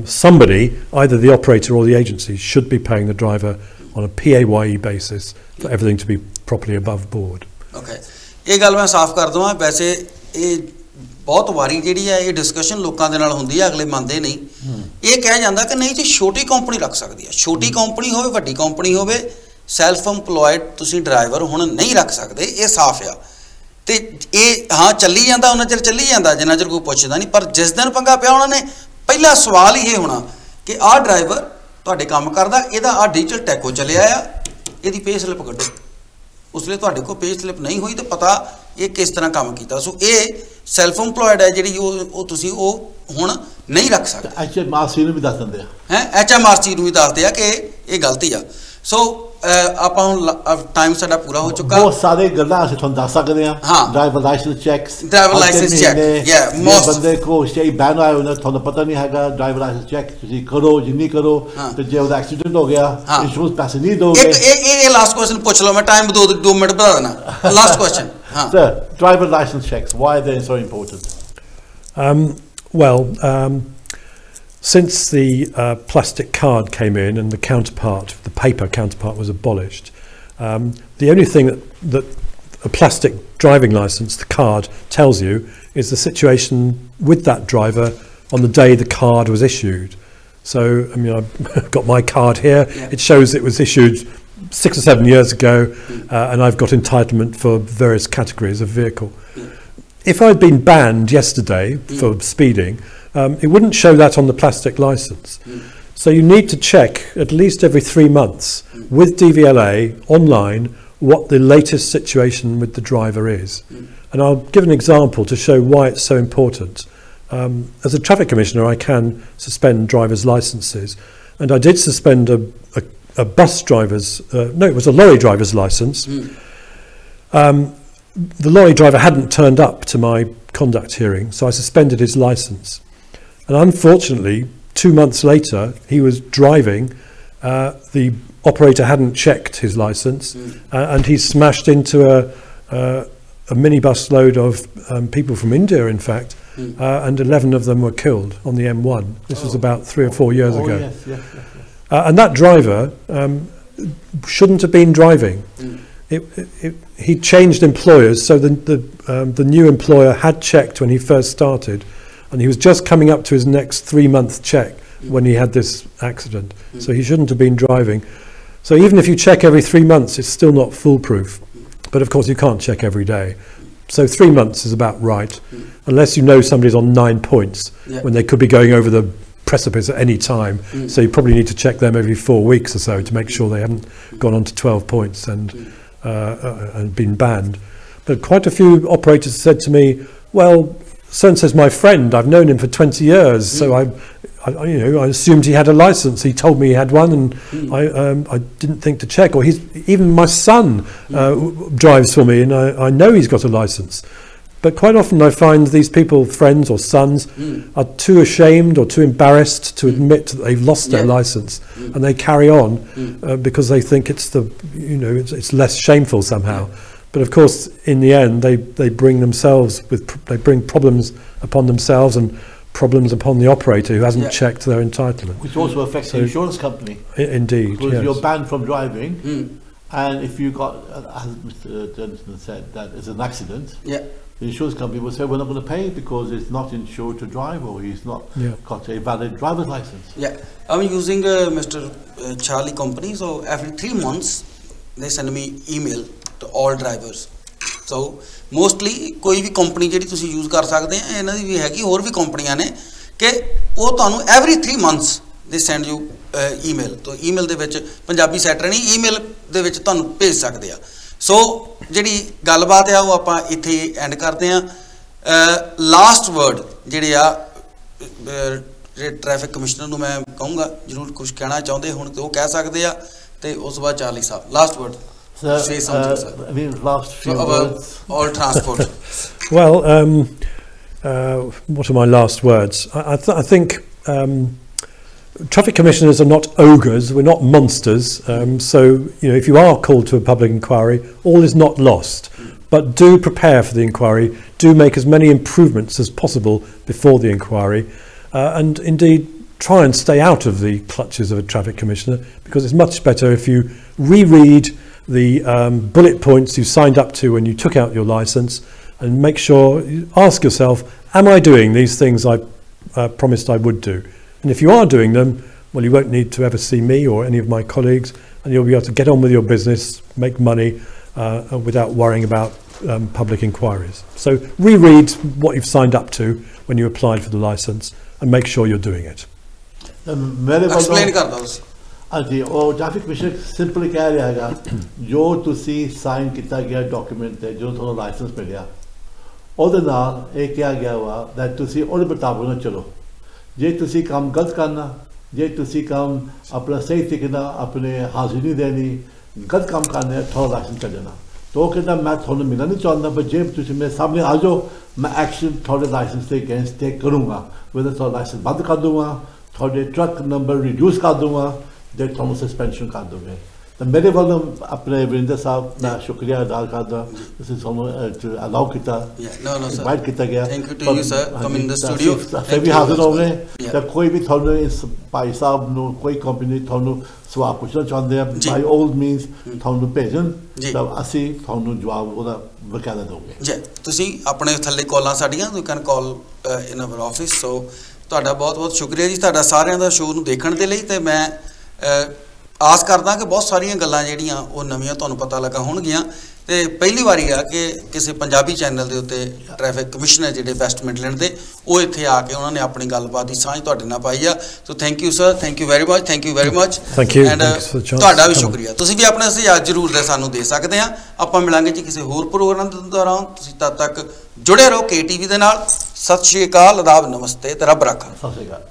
somebody, either the operator or the agency, should be paying the driver on a PAYE basis for everything to be properly above board. Okay. ਇਹ ਗੱਲ ਮੈਂ ਸਾਫ਼ ਕਰ ਦਵਾਂ, ਵੈਸੇ ਇਹ ਬਹੁਤ ਵਾਰੀ ਜਿਹੜੀ ਹੈ ਇਹ ਡਿਸਕਸ਼ਨ ਲੋਕਾਂ ਦੇ ਨਾਲ ਹੁੰਦੀ ਹੈ, ਅਗਲੇ ਮੰਨਦੇ ਨਹੀਂ। ਇਹ ਕਿਹਾ ਜਾਂਦਾ ਕਿ ਨਹੀਂ ਜੀ ਛੋਟੀ ਕੰਪਨੀ ਰੱਖ ਸਕਦੀ ਹੈ, ਛੋਟੀ ਕੰਪਨੀ ਹੋਵੇ ਵੱਡੀ ਕੰਪਨੀ ਹੋਵੇ, ਸੈਲਫ ਇੰਪਲੋਇਡ ਤੁਸੀਂ ਡਰਾਈਵਰ ਹੁਣ ਨਹੀਂ ਰੱਖ ਸਕਦੇ, ਇਹ ਸਾਫ਼ ਆ। ਤੇ ਇਹ ਹਾਂ ਚੱਲੀ ਜਾਂਦਾ, ਉਹਨਾਂ ਚਿਰ ਚੱਲੀ ਜਾਂਦਾ ਜਿੰਨਾ ਚਿਰ ਕੋਈ ਪੁੱਛਦਾ ਨਹੀਂ, ਪਰ ਜਿਸ ਦਿਨ ਪੰਗਾ ਪਿਆ ਉਹਨਾਂ ਨੇ ਪਹਿਲਾ ਸਵਾਲ ਹੀ ਇਹ ਹੋਣਾ ਕਿ ਆਹ ਡਰਾਈਵਰ ਤੁਹਾਡੇ ਕੰਮ ਕਰਦਾ, ਇਹਦਾ ਆਹ ਡਿਜੀਟਲ ਟੈਕੋ ਚੱਲਿਆ ਆ, ਇਹਦੀ ਪੇ ਸਲਿੱਪ ਕੱਢੋ। उसलिए ਤੁਹਾਡੇ ਕੋਲ ਪੇ ਸਲਿੱਪ ਨਹੀਂ ਹੋਈ ਤਾਂ ਪਤਾ ਇਹ ਕਿਸ ਤਰ੍ਹਾਂ ਕੰਮ ਕੀਤਾ। ਸੋ ਇਹ ਸੈਲਫ ਇੰਪਲੋਇਡ ਹੈ ਜਿਹੜੀ ਉਹ ਤੁਸੀਂ ਉਹ ਹੁਣ ਨਹੀਂ ਰੱਖ ਸਕਦੇ। HMRC ਨੂੰ ਵੀ ਦੱਸ ਦਿੰਦੇ ਆ, HMRC ਨੂੰ ਵੀ ਦੱਸਦੇ ਆ ਕਿ ਇਹ ਗਲਤੀ ਆ। ਸੋ ਆਪਾਂ ਹੁਣ ਟਾਈਮ ਸਾਡਾ ਪੂਰਾ ਹੋ ਚੁੱਕਾ, ਬਹੁਤ ਸਾਰੇ ਗੱਲਾਂ ਅਸੀਂ ਤੁਹਾਨੂੰ ਦੱਸ ਸਕਦੇ ਆ। ਡਰਾਈਵਰ ਲਾਇਸੈਂਸ ਚੈੱਕਸ, most ਬੰਦੇ ਕੋ ਸਹੀ ਬੈਨ ਆਇਆ ਉਹਨਾਂ ਤੁਹਾਨੂੰ ਪਤਾ ਨਹੀਂ ਹੈਗਾ, ਡਰਾਈਵਰ ਲਾਇਸੈਂਸ ਚੈੱਕ ਤੁਸੀਂ ਕਰੋ ਜਿੰਨੀ ਕਰੋ, ਤੇ ਜੇ ਉਹਦਾ ਐਕਸੀਡੈਂਟ ਹੋ ਗਿਆ ਇੰਸ਼ੋਰੈਂਸ ਪੈਸੇ ਨਹੀਂ ਦੋਗੇ। ਇਹ ਲਾਸਟ ਕੁਐਸਚਨ ਪੁੱਛ ਲਓ, ਮੈਂ ਟਾਈਮ 2 ਮਿੰਟ ਵਧਾ ਦੇਣਾ। Last question. Sir, driver license checks, why are they so important? Since the plastic card came in and the paper counterpart was abolished, the only thing that a plastic driving license, the card, tells you is the situation with that driver on the day the card was issued. So, I mean, I've got my card here. Yeah. It shows it was issued 6 or 7 years ago, and I've got entitlement for various categories of vehicle. If I'd been banned yesterday for speeding, it wouldn't show that on the plastic license. So you need to check at least every 3 months with DVLA online what the latest situation with the driver is. And I'll give an example to show why it's so important. As a traffic commissioner, I can suspend drivers' licenses, and I did suspend a bus driver's, it was a lorry driver's license. The lorry driver hadn't turned up to my conduct hearing, so I suspended his license. And unfortunately, 2 months later, he was driving, the operator hadn't checked his license, and he smashed into a minibus load of people from India, in fact, and 11 of them were killed on the M1. This was about 3 or 4 years ago. Yes. And that driver shouldn't have been driving. He changed employers, so the new employer had checked when he first started, and he was just coming up to his next 3-month check when he had this accident. So he shouldn't have been driving. So even if you check every 3 months, it's still not foolproof. But of course you can't check every day. So 3 months is about right, unless you know somebody's on 9 points when they could be going over the precipice at any time. So you probably need to check them every 4 weeks or so to make sure they haven't gone on to 12 points and been banned. But quite a few operators said to me, well, so-and-so's my friend, I've known him for 20 years, so I assumed he had a license. He told me he had one, and I didn't think to check. Or even my son drives for me, and I know he's got a license. But quite often I find these people, friends or sons, are too ashamed or too embarrassed to admit that they've lost their license, and they carry on because they think it's less shameful somehow. But of course, in the end, they bring problems upon themselves and problems upon the operator who hasn't checked their entitlement. Which also affects the insurance company. Indeed, because you're banned from driving, and if you got, as Mr. Jensen said, that it's an accident, the insurance company will say, we're not going to pay because it's not insured to drive, or he's not got a valid driver's license. I'm using Mr. Charlie company, so every 3 months they send me email to all drivers. So mostly कोई भी company ਜਿਹੜੀ ਤੁਸੀਂ use ਕਰ ਸਕਦੇ ਆ, ਇਹਨਾਂ ਦੀ ਵੀ ਹੈਗੀ, ਹੋਰ ਵੀ ਕੰਪਨੀਆਂ ਨੇ ਕਿ ਉਹ ਤੁਹਾਨੂੰ every 3 months they send you email. तो email ਦੇ ਵਿੱਚ ਪੰਜਾਬੀ ਸੈਟਰ ਨਹੀਂ, email ਦੇ ਵਿੱਚ ਤੁਹਾਨੂੰ ਭੇਜ ਸਕਦੇ ਆ. ਸੋ ਜਿਹੜੀ ਗੱਲਬਾਤ ਆ ਉਹ ਆਪਾਂ ਇੱਥੇ ਐਂਡ ਕਰਦੇ ਆ. ਲਾਸਟ ਵਰਡ ਜਿਹੜੇ ਆ ਟ੍ਰੈਫਿਕ ਕਮਿਸ਼ਨਰ ਨੂੰ ਮੈਂ ਕਹੂੰਗਾ, ਜ਼ਰੂਰ ਕੁਝ ਕਹਿਣਾ ਚਾਹੁੰਦੇ ਹੁਣ ਤੇ ਉਹ ਕਹਿ ਸਕਦੇ ਆ, ਤੇ ਉਸ ਤੋਂ ਬਾਅਦ Charlie Sahib last word. Say something, sir. I mean, last few words. All transport. Well, what are my last words? I think traffic commissioners are not ogres. We're not monsters. So, if you are called to a public inquiry, all is not lost. But do prepare for the inquiry. Do make as many improvements as possible before the inquiry, and indeed try and stay out of the clutches of a traffic commissioner, because it's much better if you reread the bullet points you signed up to when you took out your license, and make sure you ask yourself, am I doing these things I promised I would do? And if you are doing them, well, you won't need to ever see me or any of my colleagues, and you'll be able to get on with your business, make money without worrying about public inquiries. So reread what you've signed up to when you applied for the license, and make sure you're doing it. Explain kar do ਤੁਸੀਂ. ਹਾਂਜੀ, ਉਹ traffic commissioner simple ਕਹਿ ਰਿਹਾ ਹੈਗਾ, ਜੋ ਤੁਸੀਂ sign ਕੀਤਾ ਗਿਆ ਡਾਕੂਮੈਂਟ ਤੇ ਜੋ ਤੁਹਾਨੂੰ ਲਾਇਸੈਂਸ ਮਿਲਿਆ, ਉਹਦੇ ਨਾਲ ਇਹ ਕਿਹਾ ਗਿਆ ਵਾ ਕਿ ਤੁਸੀਂ ਉਹਦੇ ਮੁਤਾਬਕ ਨਾਲ ਚਲੋ. ਜੇ ਤੁਸੀਂ ਕੰਮ ਗਲਤ ਕਰਨਾ, ਜੇ ਤੁਸੀਂ ਕੰਮ ਆਪਣਾ ਸਹੀ ਤਰੀਕੇ ਨਾਲ ਆਪਣੇ ਹਾਜ਼ਰੀ ਨਹੀਂ ਦੇਣੀ, ਗਲਤ ਕੰਮ ਕਰਨਾ, ਤੁਹਾਡਾ ਲਾਇਸੈਂਸ ਕੱਢ ਜਾਣਾ. ਤਾਂ ਉਹ ਕਹਿੰਦਾ ਮੈਂ ਤੁਹਾਨੂੰ ਮਿਲਣਾ ਨਹੀਂ ਚਾਹੁੰਦਾ, ਪਰ ਜੇ ਤੁਸੀਂ ਮੇਰੇ ਸਾਹਮਣੇ ਆ ਜਾਓ, ਮੈਂ ਐਕਸ਼ਨ ਤੁਹਾਡੇ ਲਾਇਸੈਂਸ ਦੇ ਅਗੇਂਸਟ ਟੇਕ ਕਰੂੰਗਾ. whether ਤੁਹਾਡਾ ਲਾਇਸੈਂਸ ਬੰਦ ਕਰ ਦੂੰਗਾ, ਤੁਹਾਡੇ ਟਰੱਕ ਨੰਬਰ ਰਿਡਿਊਸ ਕਰ ਦੂੰਗਾ, ਜੇ ਤੁਹਾਨੂੰ ਸਸਪੈਂਸ਼ਨ ਕਰ ਦੋਗੇ. ਤਾਂ ਮੇਰੇ ਵੱਲੋਂ ਆਪਣੇ ਵਰਿੰਦਰ ਸਾਹਿਬ ਦਾ ਸ਼ੁਕਰੀਆ ਅਦਾ ਕਰਦਾ, ਤੁਸੀਂ ਸਾਨੂੰ ਅਲਾਉ ਕੀਤਾ, ਇਨਵਾਈਟ ਕੀਤਾ ਗਿਆ. Thank you to you sir, come in the studio. ਅਸੀਂ ਵੀ ਹਾਜ਼ਰ ਹੋ ਗਏ. ਤਾਂ ਕੋਈ ਵੀ ਤੁਹਾਨੂੰ ਇਸ ਭਾਈ ਸਾਹਿਬ ਨੂੰ ਕੋਈ ਕੰਪਨੀ ਤੁਹਾਨੂੰ ਸਵਾਲ ਪੁੱਛਣਾ ਚਾਹੁੰਦੇ ਆ, ਬਾਈ ਆਲ ਮੀਨਸ ਤੁਹਾਨੂੰ ਭੇਜਣ, ਤਾਂ ਅਸੀਂ ਤੁਹਾਨੂੰ ਜਵਾਬ ਉਹਦਾ ਬਕਾਇਦਾ ਦੇਵਾਂਗੇ. ਜੀ, ਤੁਸੀਂ ਆਪਣੇ ਥੱਲੇ ਕਾਲਾਂ ਸਾਡੀਆਂ, you can call in our office. So ਤੁਹਾਡਾ ਬਹੁਤ ਬਹੁਤ ਸ਼ੁਕਰੀਆ ਜੀ, ਤੁਹਾਡਾ ਸਾਰਿਆਂ ਦਾ ਸ਼ੋਅ ਨੂੰ ਦੇਖਣ ਦੇ ਲਈ. ਤੇ ਮੈਂ ਆਸ ਕਰਦਾ ਕਿ ਬਹੁਤ ਸਾਰੀਆਂ ਗੱਲਾਂ ਜਿਹੜੀਆਂ ਉਹ ਨਵੀਆਂ ਤੁਹਾਨੂੰ ਪਤਾ ਲੱਗਾ ਹੋਣਗੀਆਂ. ਤੇ ਪਹਿਲੀ ਵਾਰੀ ਆ ਕਿ ਕਿਸੇ ਪੰਜਾਬੀ ਚੈਨਲ ਦੇ ਉੱਤੇ ਟ੍ਰੈਫਿਕ ਕਮਿਸ਼ਨਰ ਜਿਹੜੇ ਵੈਸਟ ਮਿਡਲੈਂਡ ਦੇ, ਉਹ ਇੱਥੇ ਆ ਕੇ ਉਹਨਾਂ ਨੇ ਆਪਣੀ ਗੱਲਬਾਤ ਦੀ ਸਾਂਝ ਤੁਹਾਡੇ ਨਾਲ ਪਾਈ ਆ. So thank you sir, thank you very much, thank you very much. And ਤੁਹਾਡਾ ਵੀ ਸ਼ੁਕਰੀਆ. ਤੁਸੀਂ ਵੀ ਆਪਣੇ ਸੁਝਾਅ ਜ਼ਰੂਰ ਦੇ ਸਾਨੂੰ ਦੇ ਸਕਦੇ ਆ. ਆਪਾਂ ਮਿਲਾਂਗੇ ਜੀ ਕਿਸੇ ਹੋਰ ਪ੍ਰੋਗਰਾਮ ਦੇ ਦੌਰਾਨ. ਤੁਸੀਂ ਤਦ ਤੱਕ ਜੁੜੇ ਰਹੋ KTV ਦੇ ਨਾਲ. ਸਤਿ ਸ਼੍ਰੀ ਅਕਾਲ, ਆਦਾਬ, ਨਮਸਤੇ ਤੇ ਰੱਬ ਰਾਖਾ. ਸਤਿ ਸ਼੍ਰੀ ਅਕਾਲ.